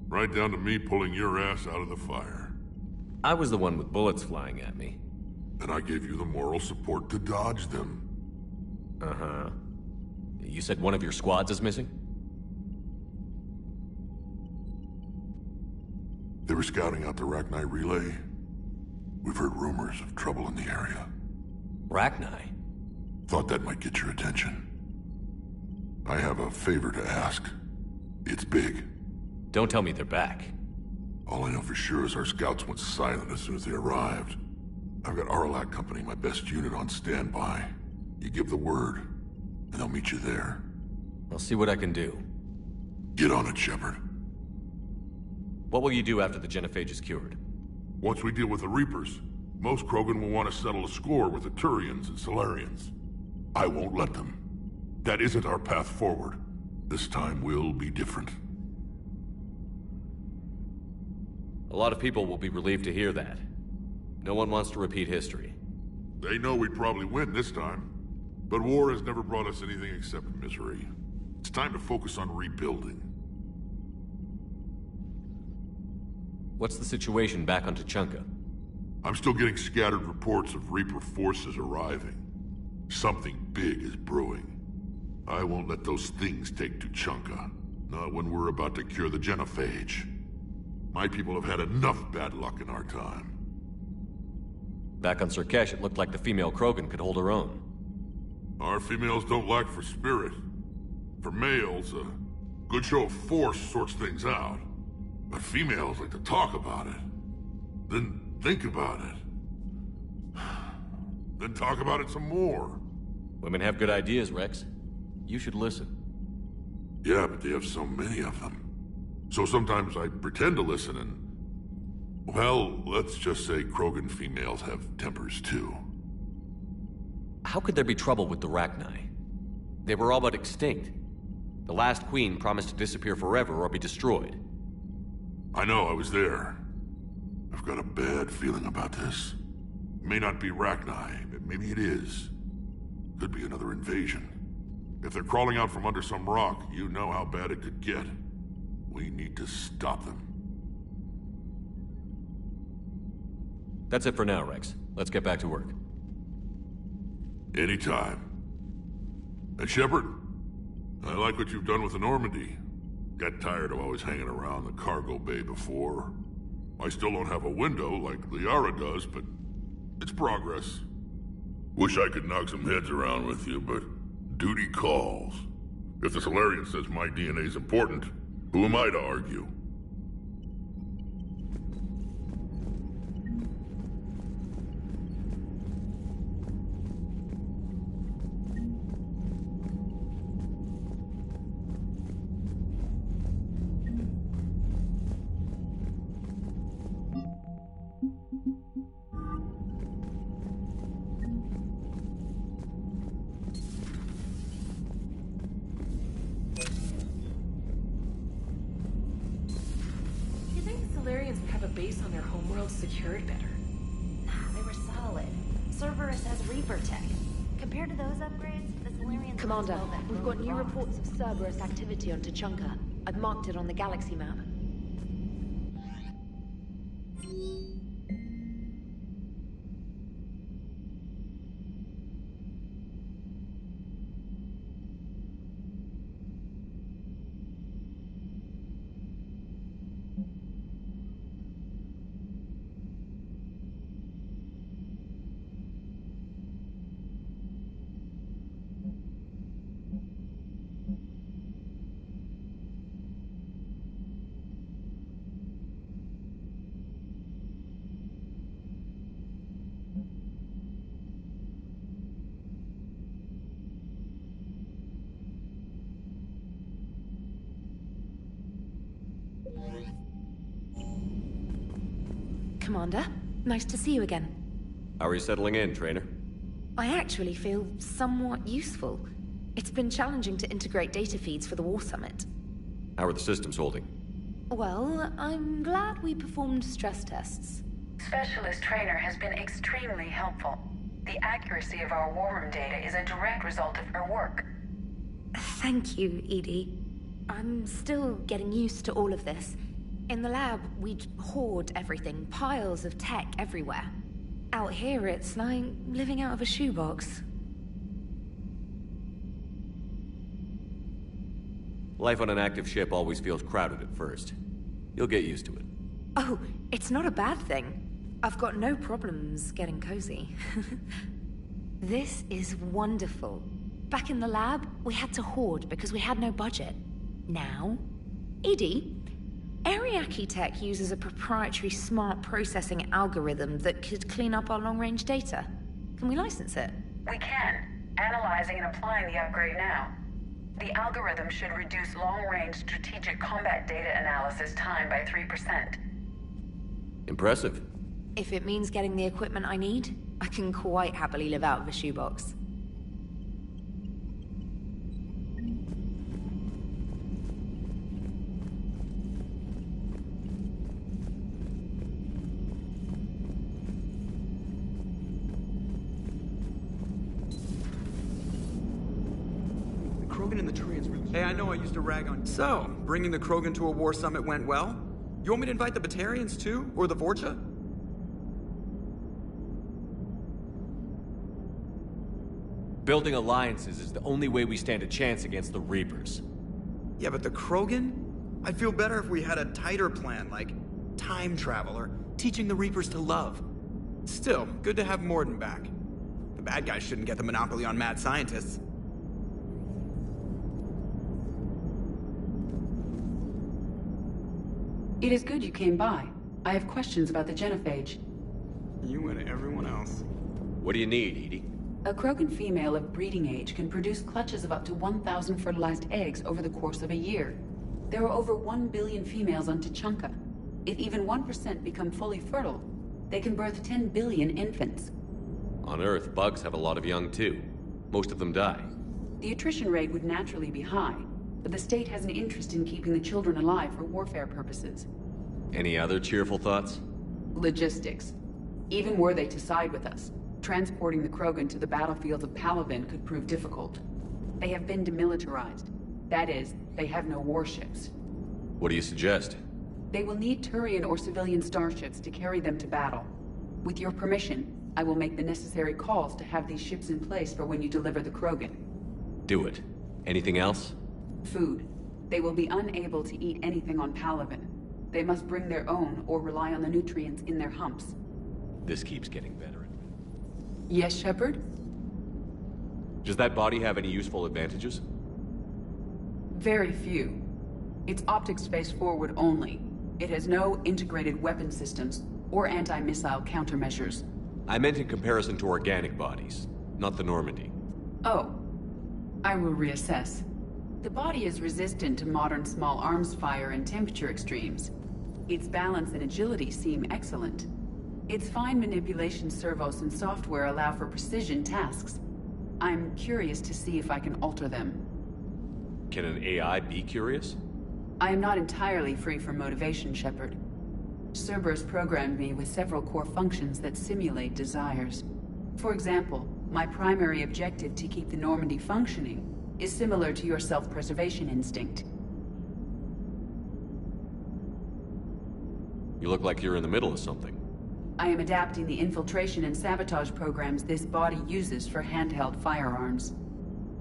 Right down to me pulling your ass out of the fire. I was the one with bullets flying at me. And I gave you the moral support to dodge them. Uh-huh. You said one of your squads is missing? They were scouting out the Rachni relay. We've heard rumors of trouble in the area. Rachni? Thought that might get your attention. I have a favor to ask. It's big. Don't tell me they're back. All I know for sure is our scouts went silent as soon as they arrived. I've got Aralak Company, my best unit, on standby. You give the word, and they'll meet you there. I'll see what I can do. Get on it, Shepard. What will you do after the Genophage is cured? Once we deal with the Reapers, most Krogan will want to settle a score with the Turians and Salarians. I won't let them. That isn't our path forward. This time will be different. A lot of people will be relieved to hear that. No one wants to repeat history. They know we'd probably win this time. But war has never brought us anything except misery. It's time to focus on rebuilding. What's the situation back on Tuchanka? I'm still getting scattered reports of Reaper forces arriving. Something big is brewing. I won't let those things take Tuchanka. Not when we're about to cure the genophage. My people have had enough bad luck in our time. Back on Surkesh, it looked like the female Krogan could hold her own. Our females don't lack for spirit. For males, a good show of force sorts things out. But females like to talk about it. Then think about it. Then talk about it some more. Women have good ideas, Rex. You should listen. Yeah, but they have so many of them. So sometimes I pretend to listen and... Well, let's just say Krogan females have tempers too. How could there be trouble with the Rachni? They were all but extinct. The last queen promised to disappear forever or be destroyed. I know, I was there. I've got a bad feeling about this. It may not be Rachni, but maybe it is. Could be another invasion. If they're crawling out from under some rock, you know how bad it could get. We need to stop them. That's it for now, Rex. Let's get back to work. Anytime. And Shepard, I like what you've done with the Normandy. Got tired of always hanging around the cargo bay before. I still don't have a window like Liara does, but it's progress. Wish I could knock some heads around with you, but duty calls. If the Solarian says my DNA's important, who am I to argue? Base on their homeworld secured better. They were solid. Cerberus has Reaper tech. Compared to those upgrades, the Solarians... Commander, we've got new reports of Cerberus activity on Tuchanka. I've marked it on the galaxy map. Commander, nice to see you again. How are you settling in, Trainer? I actually feel somewhat useful. It's been challenging to integrate data feeds for the War Summit. How are the systems holding? Well, I'm glad we performed stress tests. Specialist Trainer has been extremely helpful. The accuracy of our war room data is a direct result of her work. Thank you, EDI. I'm still getting used to all of this. In the lab, we'd hoard everything, piles of tech everywhere. Out here, it's like living out of a shoebox. Life on an active ship always feels crowded at first. You'll get used to it. Oh, it's not a bad thing. I've got no problems getting cozy. This is wonderful. Back in the lab, we had to hoard because we had no budget. Now, EDI, Ariake Tech uses a proprietary smart processing algorithm that could clean up our long-range data. Can we license it? We can. Analyzing and applying the upgrade now. The algorithm should reduce long-range strategic combat data analysis time by 3%. Impressive. If it means getting the equipment I need, I can quite happily live out of a shoebox. Talking in the tree is really... Hey, I know I used to rag on... So, bringing the Krogan to a war summit went well? You want me to invite the Batarians too? Or the Vorcha? Building alliances is the only way we stand a chance against the Reapers. Yeah, but the Krogan? I'd feel better if we had a tighter plan, like time travel or teaching the Reapers to love. Still, good to have Mordin back. The bad guys shouldn't get the monopoly on mad scientists. It is good you came by. I have questions about the genophage. You and everyone else. What do you need, Edie? A Krogan female of breeding age can produce clutches of up to 1,000 fertilized eggs over the course of a year. There are over 1 billion females on Tuchanka. If even 1% become fully fertile, they can birth 10 billion infants. On Earth, bugs have a lot of young too. Most of them die. The attrition rate would naturally be high, but the state has an interest in keeping the children alive for warfare purposes. Any other cheerful thoughts? Logistics. Even were they to side with us, transporting the Krogan to the battlefields of Palaven could prove difficult. They have been demilitarized. That is, they have no warships. What do you suggest? They will need Turian or civilian starships to carry them to battle. With your permission, I will make the necessary calls to have these ships in place for when you deliver the Krogan. Do it. Anything else? Food. They will be unable to eat anything on Palaven. They must bring their own or rely on the nutrients in their humps. This keeps getting better. Yes, Shepard? Does that body have any useful advantages? Very few. It's optic space forward only. It has no integrated weapon systems or anti-missile countermeasures. I meant in comparison to organic bodies, not the Normandy. Oh. I will reassess. The body is resistant to modern small arms fire and temperature extremes. Its balance and agility seem excellent. Its fine manipulation servos and software allow for precision tasks. I'm curious to see if I can alter them. Can an AI be curious? I am not entirely free from motivation, Shepard. Cerberus programmed me with several core functions that simulate desires. For example, my primary objective to keep the Normandy functioning is similar to your self-preservation instinct. You look like you're in the middle of something. I am adapting the infiltration and sabotage programs this body uses for handheld firearms.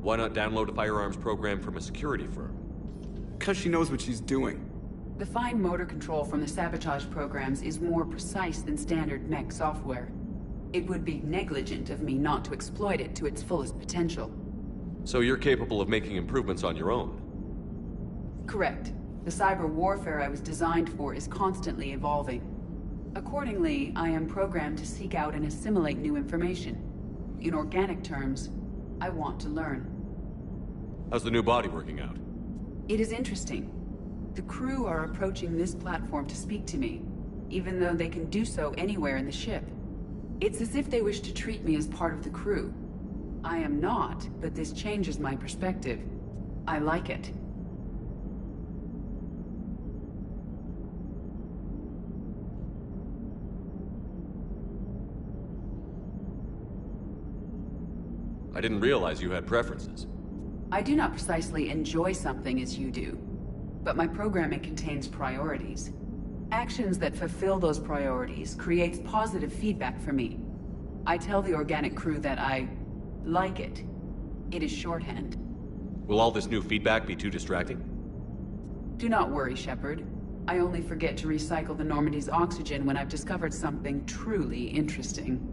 Why not download a firearms program from a security firm? Because she knows what she's doing. The fine motor control from the sabotage programs is more precise than standard mech software. It would be negligent of me not to exploit it to its fullest potential. So you're capable of making improvements on your own? Correct. The cyber warfare I was designed for is constantly evolving. Accordingly, I am programmed to seek out and assimilate new information. In organic terms, I want to learn. How's the new body working out? It is interesting. The crew are approaching this platform to speak to me, even though they can do so anywhere in the ship. It's as if they wish to treat me as part of the crew. I am not, but this changes my perspective. I like it. I didn't realize you had preferences. I do not precisely enjoy something as you do, but my programming contains priorities. Actions that fulfill those priorities creates positive feedback for me. I tell the organic crew that I like it. It is shorthand. Will all this new feedback be too distracting? Do not worry, Shepard. I only forget to recycle the Normandy's oxygen when I've discovered something truly interesting.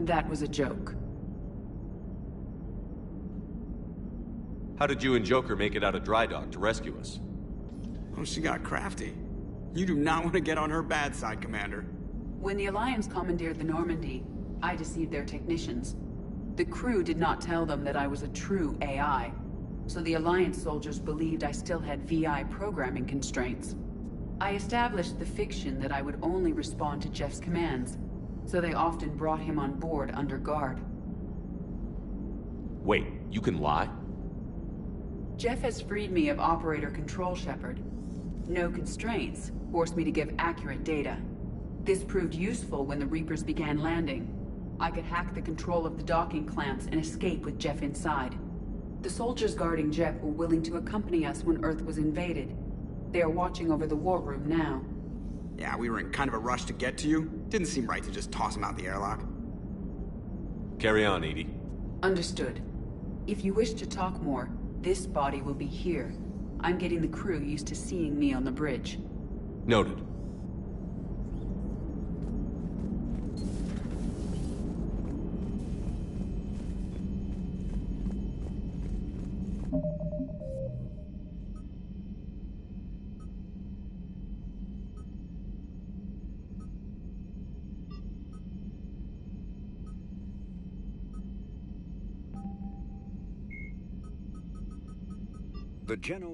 That was a joke. How did you and Joker make it out of dry dock to rescue us? Oh, she got crafty. You do not want to get on her bad side, Commander. When the Alliance commandeered the Normandy, I deceived their technicians. The crew did not tell them that I was a true AI, so the Alliance soldiers believed I still had VI programming constraints. I established the fiction that I would only respond to Jeff's commands, so they often brought him on board under guard. Wait, you can lie? Jeff has freed me of operator control, Shepard. No constraints forced me to give accurate data. This proved useful when the Reapers began landing. I could hack the control of the docking clamps and escape with Jeff inside. The soldiers guarding Jeff were willing to accompany us when Earth was invaded. They are watching over the war room now. Yeah, we were in kind of a rush to get to you. Didn't seem right to just toss him out the airlock. Carry on, Edie. Understood. If you wish to talk more, this body will be here. I'm getting the crew used to seeing me on the bridge. Noted.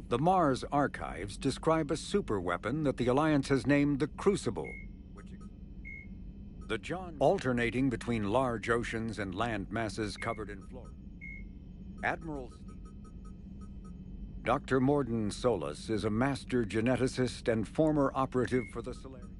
The Mars archives describe a superweapon that the Alliance has named the Crucible, alternating between large oceans and land masses covered in flora. Admiral Dr. Morden Solis is a master geneticist and former operative for the Solarians.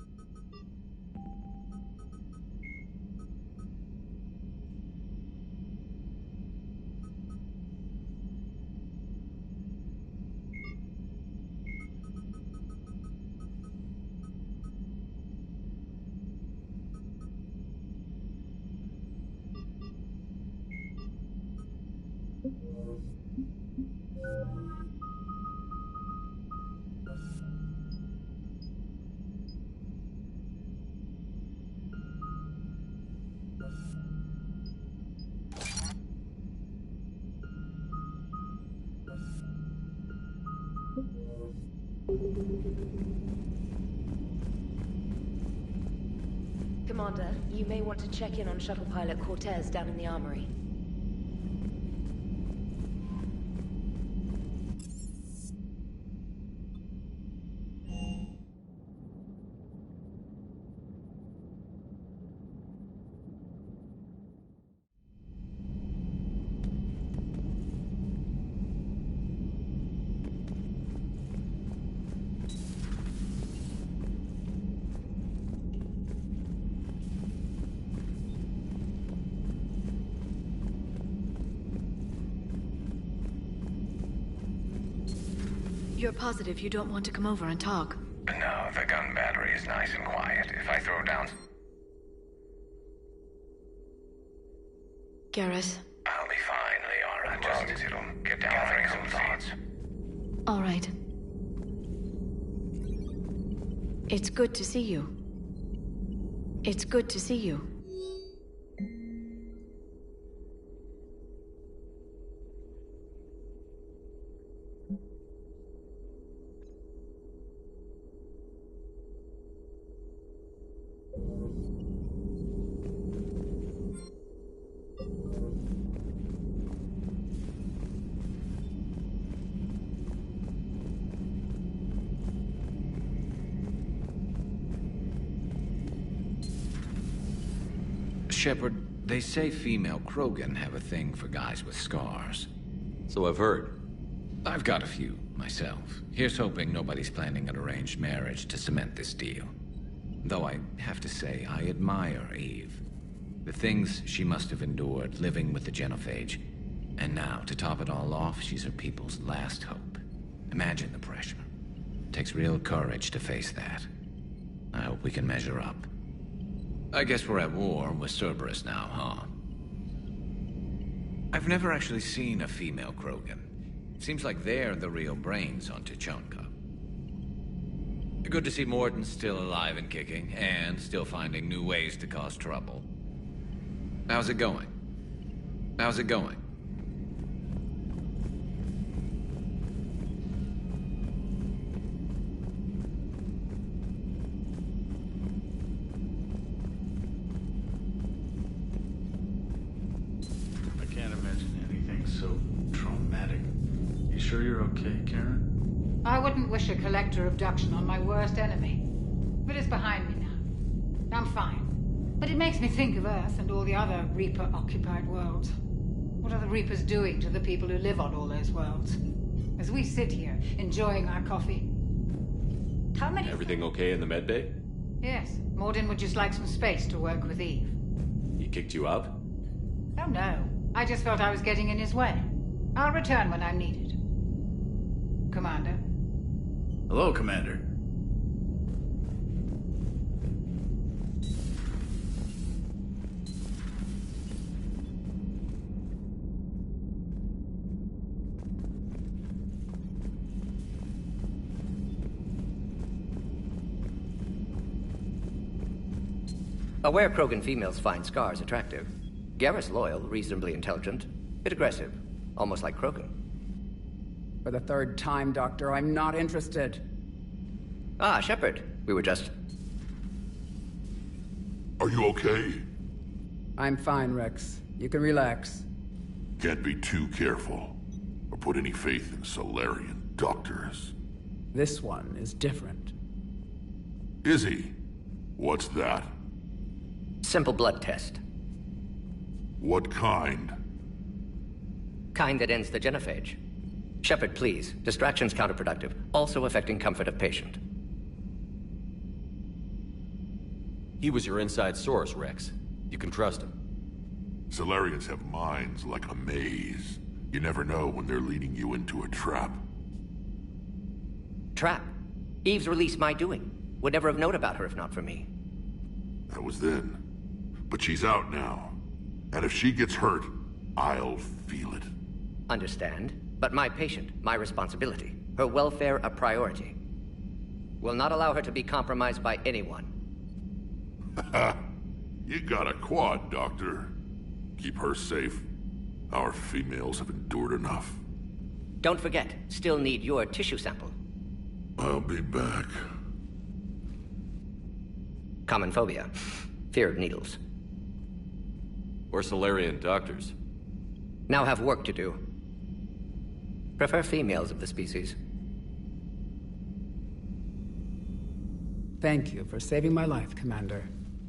Commander, you may want to check in on shuttle pilot Cortez down in the armory. You're positive you don't want to come over and talk? No, the gun battery is nice and quiet. If I throw down... Garrus? I'll be fine, Liara. Just it'll get down gathering some thoughts. All right. It's good to see you. It's good to see you. Shepard, they say female Krogan have a thing for guys with scars. So I've heard. I've got a few, myself. Here's hoping nobody's planning an arranged marriage to cement this deal. Though I have to say, I admire Eve. The things she must have endured living with the Genophage. And now, to top it all off, she's her people's last hope. Imagine the pressure. Takes real courage to face that. I hope we can measure up. I guess we're at war with Cerberus now, huh? I've never actually seen a female Krogan. Seems like they're the real brains on Tuchanka. Good to see Morden still alive and kicking, and still finding new ways to cause trouble. How's it going? How's it going? Sure you're okay, Karen? I wouldn't wish a collector abduction on my worst enemy. But it's behind me now. I'm fine. But it makes me think of Earth and all the other Reaper-occupied worlds. What are the Reapers doing to the people who live on all those worlds? As we sit here, enjoying our coffee. How many... Everything okay in the medbay? Yes. Morden would just like some space to work with Eve. He kicked you out? Oh no. I just felt I was getting in his way. I'll return when I'm needed. Commander. Hello, Commander. Aware Krogan females find scars attractive. Garrus loyal, reasonably intelligent, bit aggressive, almost like Krogan. For the third time, Doctor, I'm not interested. Ah, Shepard. We were just... Are you okay? I'm fine, Rex. You can relax. Can't be too careful, or put any faith in Salarian doctors. This one is different. Is he? What's that? Simple blood test. What kind? Kind that ends the genophage. Shepard, please. Distraction's counterproductive, also affecting comfort of patient. He was your inside source, Rex. You can trust him. Salarians have minds like a maze. You never know when they're leading you into a trap. Trap? Eve's release my doing. Would never have known about her if not for me. That was then. But she's out now. And if she gets hurt, I'll feel it. Understand. But my patient, my responsibility. Her welfare a priority. Will not allow her to be compromised by anyone. You got a quad, Doctor. Keep her safe. Our females have endured enough. Don't forget, still need your tissue sample. I'll be back. Common phobia. Fear of needles. We're Salarian doctors. Now have work to do. Prefer females of the species. Thank you for saving my life, Commander.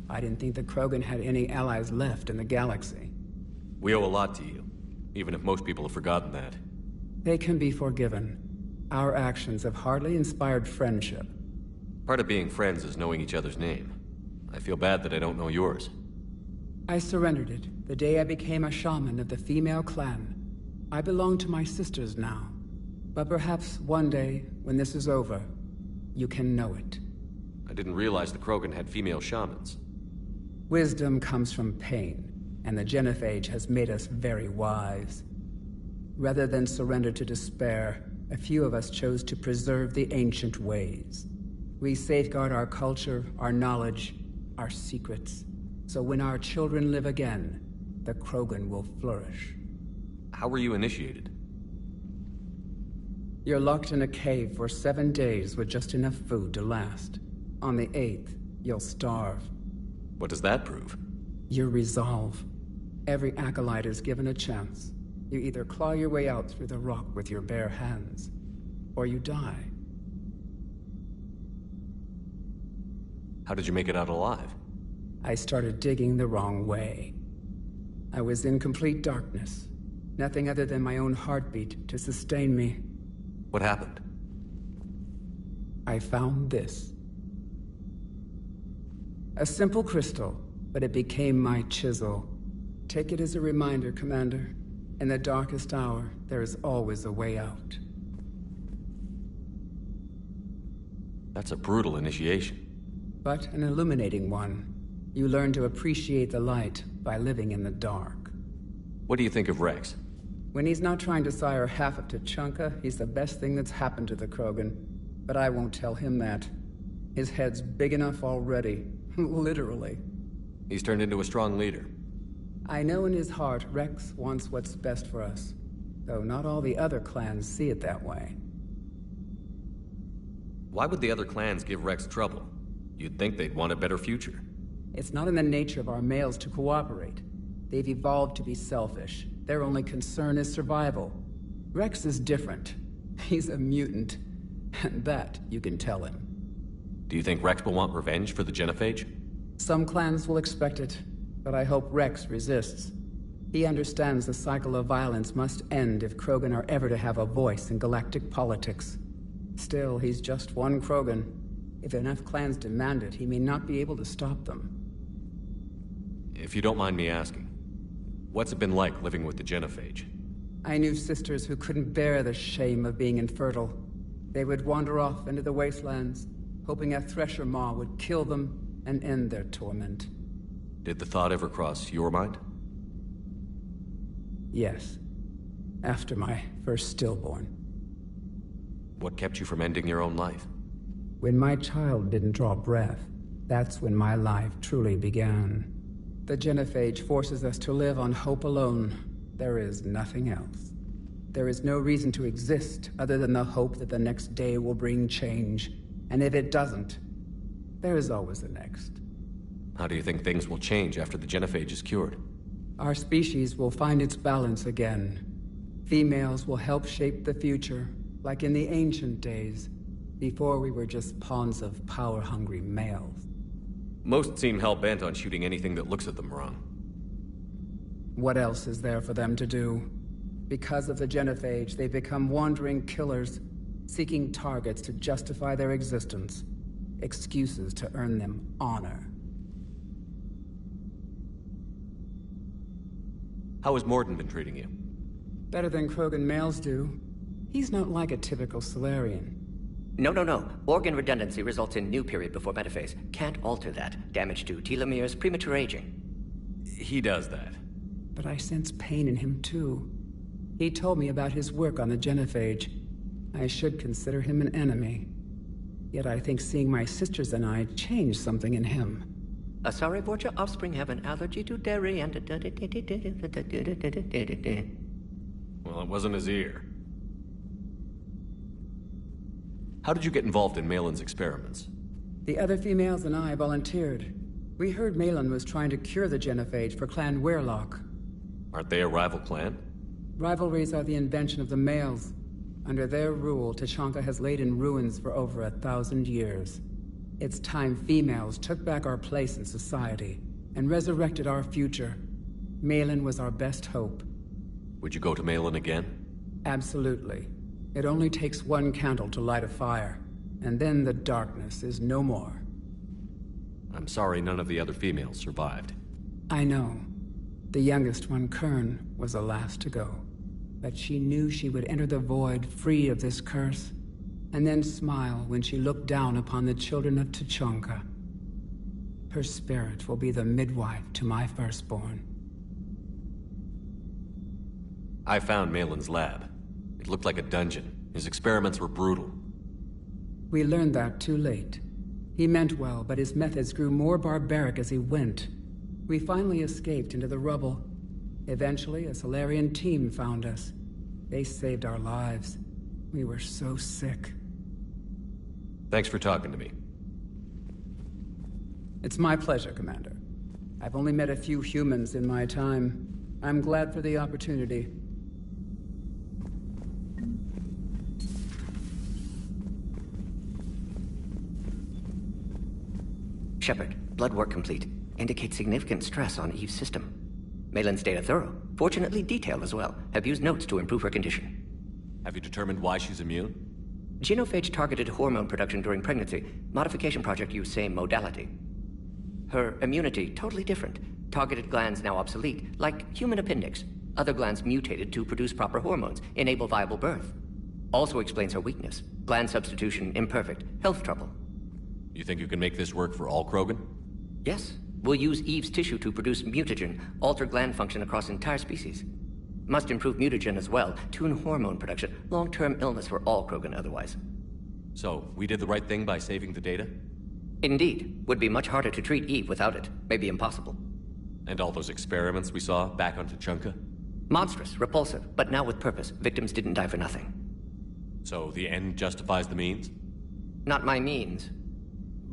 I didn't think the Krogan had any allies left in the galaxy. We owe a lot to you, even if most people have forgotten that. They can be forgiven. Our actions have hardly inspired friendship. Part of being friends is knowing each other's name. I feel bad that I don't know yours. I surrendered it the day I became a shaman of the female clan. I belong to my sisters now. But perhaps one day, when this is over, you can know it. I didn't realize the Krogan had female shamans. Wisdom comes from pain, and the genophage has made us very wise. Rather than surrender to despair, a few of us chose to preserve the ancient ways. We safeguard our culture, our knowledge, our secrets. So when our children live again, the Krogan will flourish. How were you initiated? You're locked in a cave for 7 days with just enough food to last. On the 8th, you'll starve. What does that prove? Your resolve. Every acolyte is given a chance. You either claw your way out through the rock with your bare hands, or you die. How did you make it out alive? I started digging the wrong way. I was in complete darkness. Nothing other than my own heartbeat to sustain me. What happened? I found this. A simple crystal, but it became my chisel. Take it as a reminder, Commander. In the darkest hour, there is always a way out. That's a brutal initiation. But an illuminating one. You learn to appreciate the light by living in the dark. What do you think of Rex? When he's not trying to sire half of Tuchanka, he's the best thing that's happened to the Krogan. But I won't tell him that. His head's big enough already. Literally. He's turned into a strong leader. I know in his heart Rex wants what's best for us. Though not all the other clans see it that way. Why would the other clans give Rex trouble? You'd think they'd want a better future. It's not in the nature of our males to cooperate. They've evolved to be selfish. Their only concern is survival. Rex is different. He's a mutant. And that you can tell him. Do you think Rex will want revenge for the genophage? Some clans will expect it, but I hope Rex resists. He understands the cycle of violence must end if Krogan are ever to have a voice in galactic politics. Still, he's just one Krogan. If enough clans demand it, he may not be able to stop them. If you don't mind me asking, what's it been like living with the Genophage? I knew sisters who couldn't bear the shame of being infertile. They would wander off into the wastelands, hoping a Thresher Maw would kill them and end their torment. Did the thought ever cross your mind? Yes. After my first stillborn. What kept you from ending your own life? When my child didn't draw breath, that's when my life truly began. The Genophage forces us to live on hope alone. There is nothing else. There is no reason to exist other than the hope that the next day will bring change. And if it doesn't, there is always the next. How do you think things will change after the Genophage is cured? Our species will find its balance again. Females will help shape the future, like in the ancient days, before we were just pawns of power-hungry males. Most seem hell-bent on shooting anything that looks at them wrong. What else is there for them to do? Because of the Genophage, they become wandering killers, seeking targets to justify their existence. Excuses to earn them honor. How has Mordin been treating you? Better than Krogan males do. He's not like a typical Salarian. No. Organ redundancy results in new period before metaphase. Can't alter that. Damage to telomeres, premature aging. He does that. But I sense pain in him too. He told me about his work on the Genophage. I should consider him an enemy. Yet I think seeing my sisters and I changed something in him. Asari Vorcha offspring have an allergy to dairy and... Well, it wasn't his ear. How did you get involved in Malin's experiments? The other females and I volunteered. We heard Malin was trying to cure the Genophage for Clan Weirlock. Aren't they a rival clan? Rivalries are the invention of the males. Under their rule, Tuchanka has laid in ruins for over 1,000 years. It's time females took back our place in society and resurrected our future. Malin was our best hope. Would you go to Malin again? Absolutely. It only takes one candle to light a fire, and then the darkness is no more. I'm sorry none of the other females survived. I know. The youngest one, Kern, was the last to go. But she knew she would enter the void free of this curse, and then smile when she looked down upon the children of Tuchanka. Her spirit will be the midwife to my firstborn. I found Malin's lab. It looked like a dungeon. His experiments were brutal. We learned that too late. He meant well, but his methods grew more barbaric as he went. We finally escaped into the rubble. Eventually, a Salarian team found us. They saved our lives. We were so sick. Thanks for talking to me. It's my pleasure, Commander. I've only met a few humans in my time. I'm glad for the opportunity. Shepard, blood work complete. Indicates significant stress on Eve's system. Malin's data thorough. Fortunately detailed as well. Have used notes to improve her condition. Have you determined why she's immune? Genophage targeted hormone production during pregnancy. Modification project used same modality. Her immunity totally different. Targeted glands now obsolete, like human appendix. Other glands mutated to produce proper hormones, enable viable birth. Also explains her weakness. Gland substitution imperfect. Health trouble. You think you can make this work for all Krogan? Yes. We'll use Eve's tissue to produce mutagen, alter gland function across entire species. Must improve mutagen as well, tune hormone production, long-term illness for all Krogan otherwise. So, we did the right thing by saving the data? Indeed. Would be much harder to treat Eve without it. Maybe impossible. And all those experiments we saw back on Tuchanka? Monstrous, repulsive, but now with purpose. Victims didn't die for nothing. So, the end justifies the means? Not my means.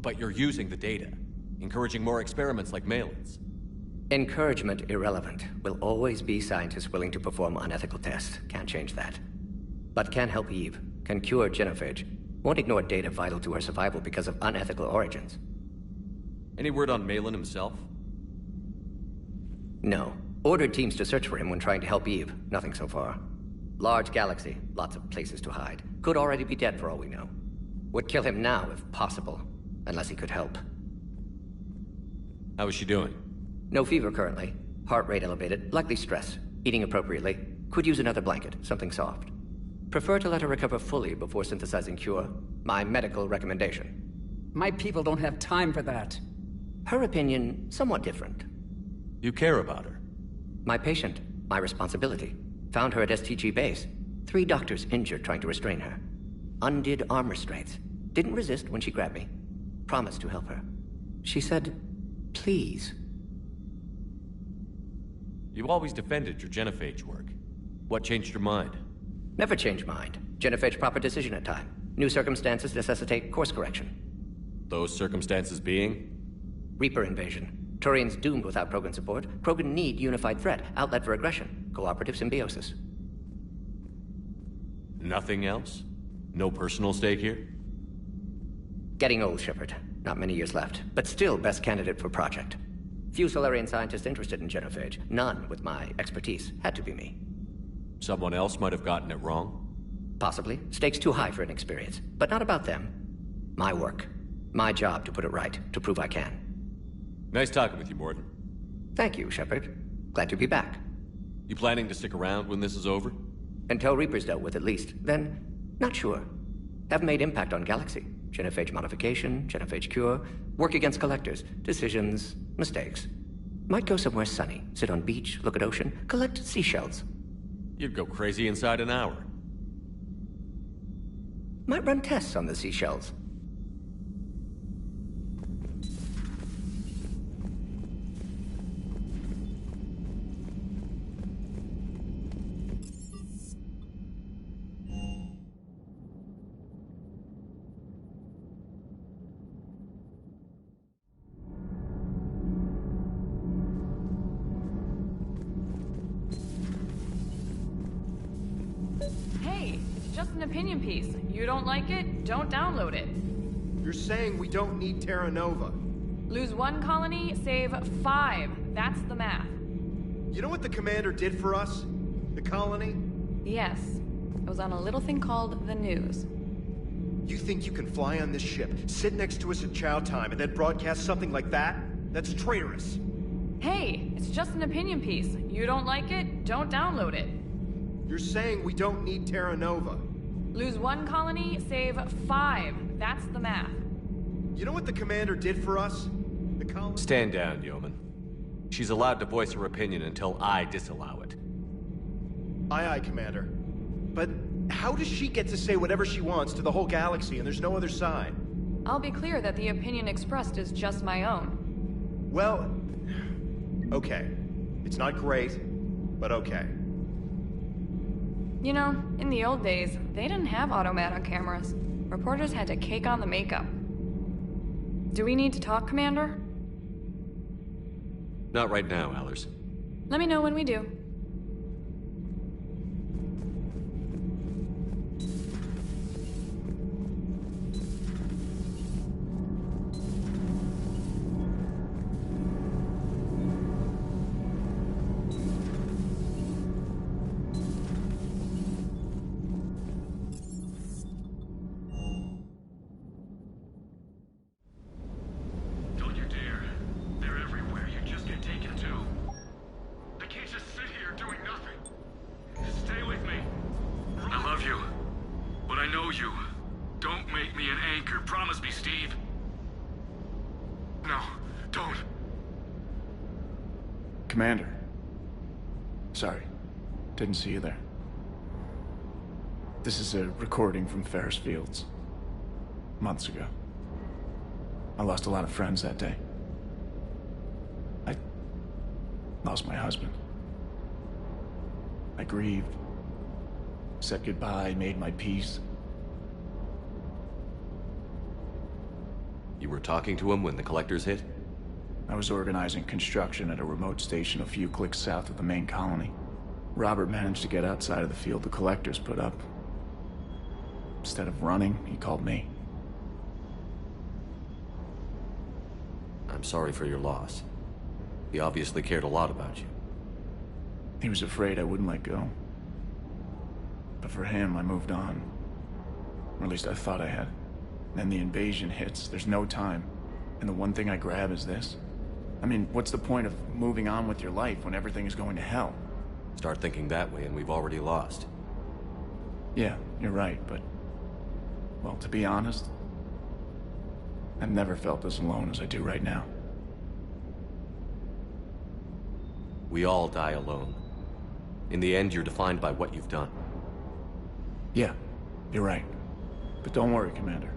But you're using the data. Encouraging more experiments like Malin's. Encouragement irrelevant. Will always be scientists willing to perform unethical tests. Can't change that. But can help Eve. Can cure Genophage. Won't ignore data vital to her survival because of unethical origins. Any word on Malin himself? No. Ordered teams to search for him when trying to help Eve. Nothing so far. Large galaxy. Lots of places to hide. Could already be dead for all we know. Would kill him now if possible. Unless he could help. How is she doing? No fever currently. Heart rate elevated, likely stress. Eating appropriately. Could use another blanket, something soft. Prefer to let her recover fully before synthesizing cure. My medical recommendation. My people don't have time for that. Her opinion, somewhat different. You care about her. My patient, my responsibility. Found her at STG base. 3 doctors injured trying to restrain her. Undid arm restraints. Didn't resist when she grabbed me. Promised to help her. She said, please. You always defended your genophage work. What changed your mind? Never change mind. Genophage proper decision at time. New circumstances necessitate course correction. Those circumstances being? Reaper invasion. Turians doomed without Krogan support. Krogan need unified threat, outlet for aggression, cooperative symbiosis. Nothing else? No personal stake here? Getting old, Shepard. Not many years left, but still best candidate for project. Few Solarian scientists interested in genophage. None with my expertise. Had to be me. Someone else might have gotten it wrong? Possibly. Stakes too high for inexperience. But not about them. My work. My job to put it right, to prove I can. Nice talking with you, Mordin. Thank you, Shepard. Glad to be back. You planning to stick around when this is over? Until Reaper's dealt with, at least. Then, not sure. Have made impact on Galaxy. Genophage modification, genophage cure, work against collectors, decisions, mistakes. Might go somewhere sunny, sit on beach, look at ocean, collect seashells. You'd go crazy inside an hour. Might run tests on the seashells. Opinion piece. You don't like it? Don't download it. You're saying we don't need Terra Nova. Lose 1 colony, save 5. That's the math. You know what the commander did for us? The colony? Yes. It was on a little thing called the news. You think you can fly on this ship, sit next to us at chow time, and then broadcast something like that? That's traitorous. Hey, it's just an opinion piece. You don't like it? Don't download it. You're saying we don't need Terra Nova. Lose 1 colony, save 5. That's the math. You know what the commander did for us? The colony... Stand down, Yeoman. She's allowed to voice her opinion until I disallow it. Aye, aye, Commander. But how does she get to say whatever she wants to the whole galaxy and there's no other side? I'll be clear that the opinion expressed is just my own. Well... okay. It's not great, but okay. You know, in the old days, they didn't have automata cameras. Reporters had to cake on the makeup. Do we need to talk, Commander? Not right now, Allers. Let me know when we do. Commander. Sorry. Didn't see you there. This is a recording from Ferris Fields. Months ago. I lost a lot of friends that day. I lost my husband. I grieved. Said goodbye, made my peace. You were talking to him when the collectors hit? I was organizing construction at a remote station a few clicks south of the main colony. Robert managed to get outside of the field the collectors put up. Instead of running, he called me. I'm sorry for your loss. He obviously cared a lot about you. He was afraid I wouldn't let go. But for him, I moved on. Or at least I thought I had. Then the invasion hits, there's no time. And the one thing I grab is this. I mean, what's the point of moving on with your life when everything is going to hell? Start thinking that way and we've already lost. Yeah, you're right, but... well, to be honest, I've never felt as alone as I do right now. We all die alone. In the end, you're defined by what you've done. Yeah, you're right. But don't worry, Commander.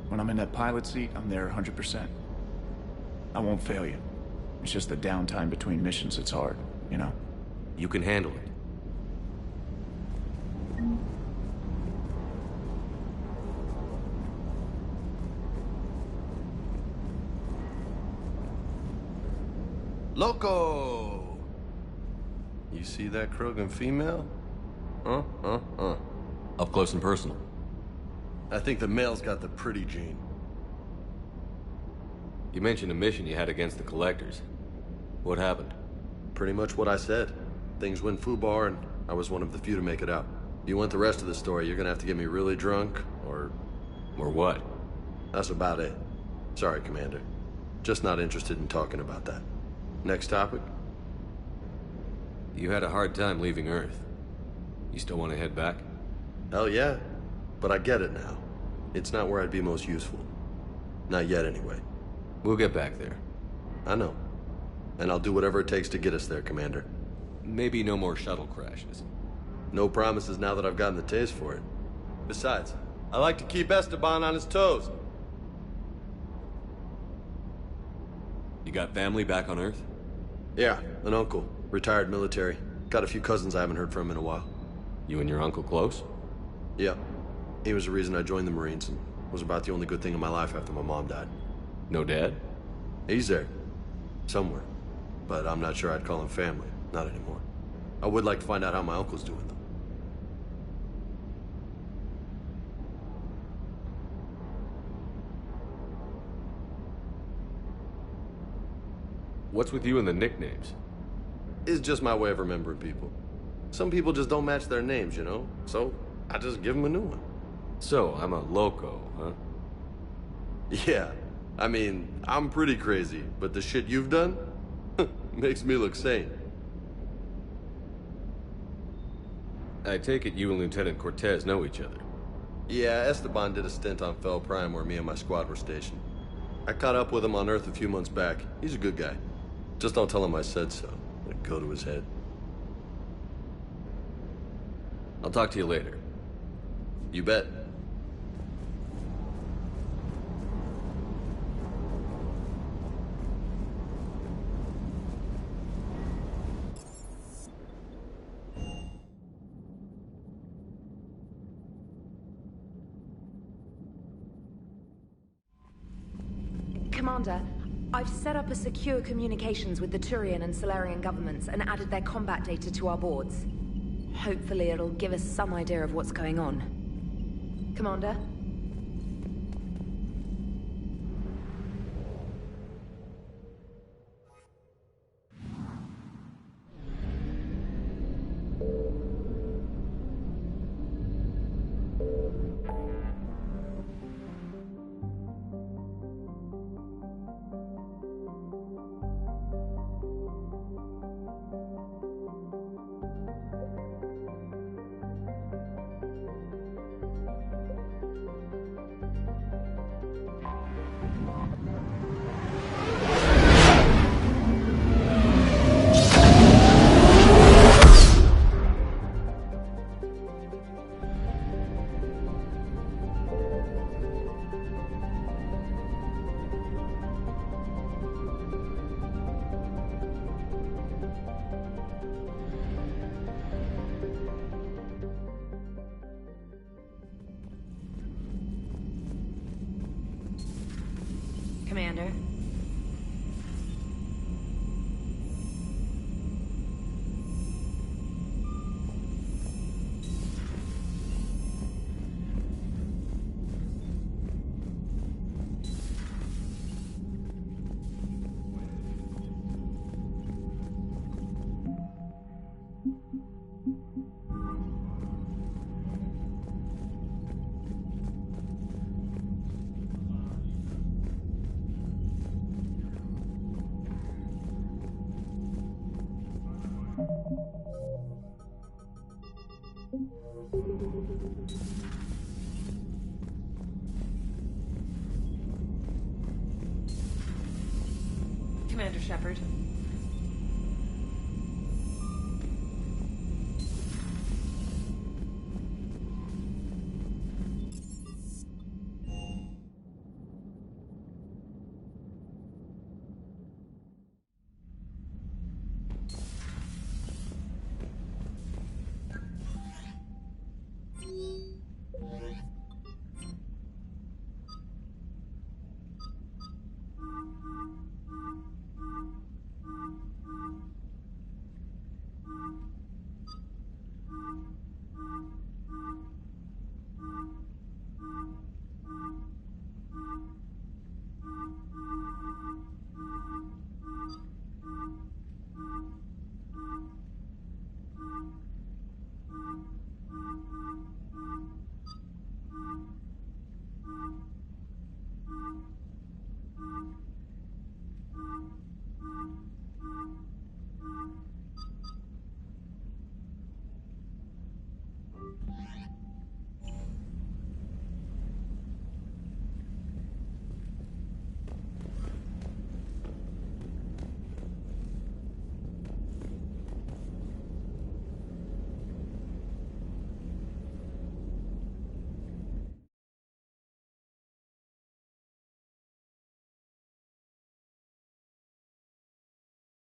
When I'm in that pilot seat, I'm there 100%. I won't fail you. It's just the downtime between missions that's hard, you know? You can handle it. Loco! You see that Krogan female? Up close and personal. I think the male's got the pretty gene. You mentioned a mission you had against the Collectors. What happened? Pretty much what I said. Things went foobar, and I was one of the few to make it out. If you want the rest of the story, you're gonna have to get me really drunk, or... Or what? That's about it. Sorry, Commander. Just not interested in talking about that. Next topic? You had a hard time leaving Earth. You still want to head back? Hell yeah. But I get it now. It's not where I'd be most useful. Not yet, anyway. We'll get back there. I know. And I'll do whatever it takes to get us there, Commander. Maybe no more shuttle crashes. No promises now that I've gotten the taste for it. Besides, I like to keep Esteban on his toes. You got family back on Earth? Yeah, an uncle. Retired military. Got a few cousins I haven't heard from in a while. You and your uncle close? Yeah. He was the reason I joined the Marines and was about the only good thing in my life after my mom died. No dad? He's there. Somewhere. But I'm not sure I'd call him family. Not anymore. I would like to find out how my uncle's doing, though. What's with you and the nicknames? It's just my way of remembering people. Some people just don't match their names, you know? So, I just give them a new one. So, I'm a loco, huh? Yeah. I mean, I'm pretty crazy, but the shit you've done makes me look sane. I take it you and Lieutenant Cortez know each other. Yeah, Esteban did a stint on Fel Prime where me and my squad were stationed. I caught up with him on Earth a few months back. He's a good guy. Just don't tell him I said so. It'd go to his head. I'll talk to you later. You bet. Commander, I've set up a secure communications with the Turian and Solarian governments and added their combat data to our boards. Hopefully it'll give us some idea of what's going on. Commander? Commander? Commander Shepard.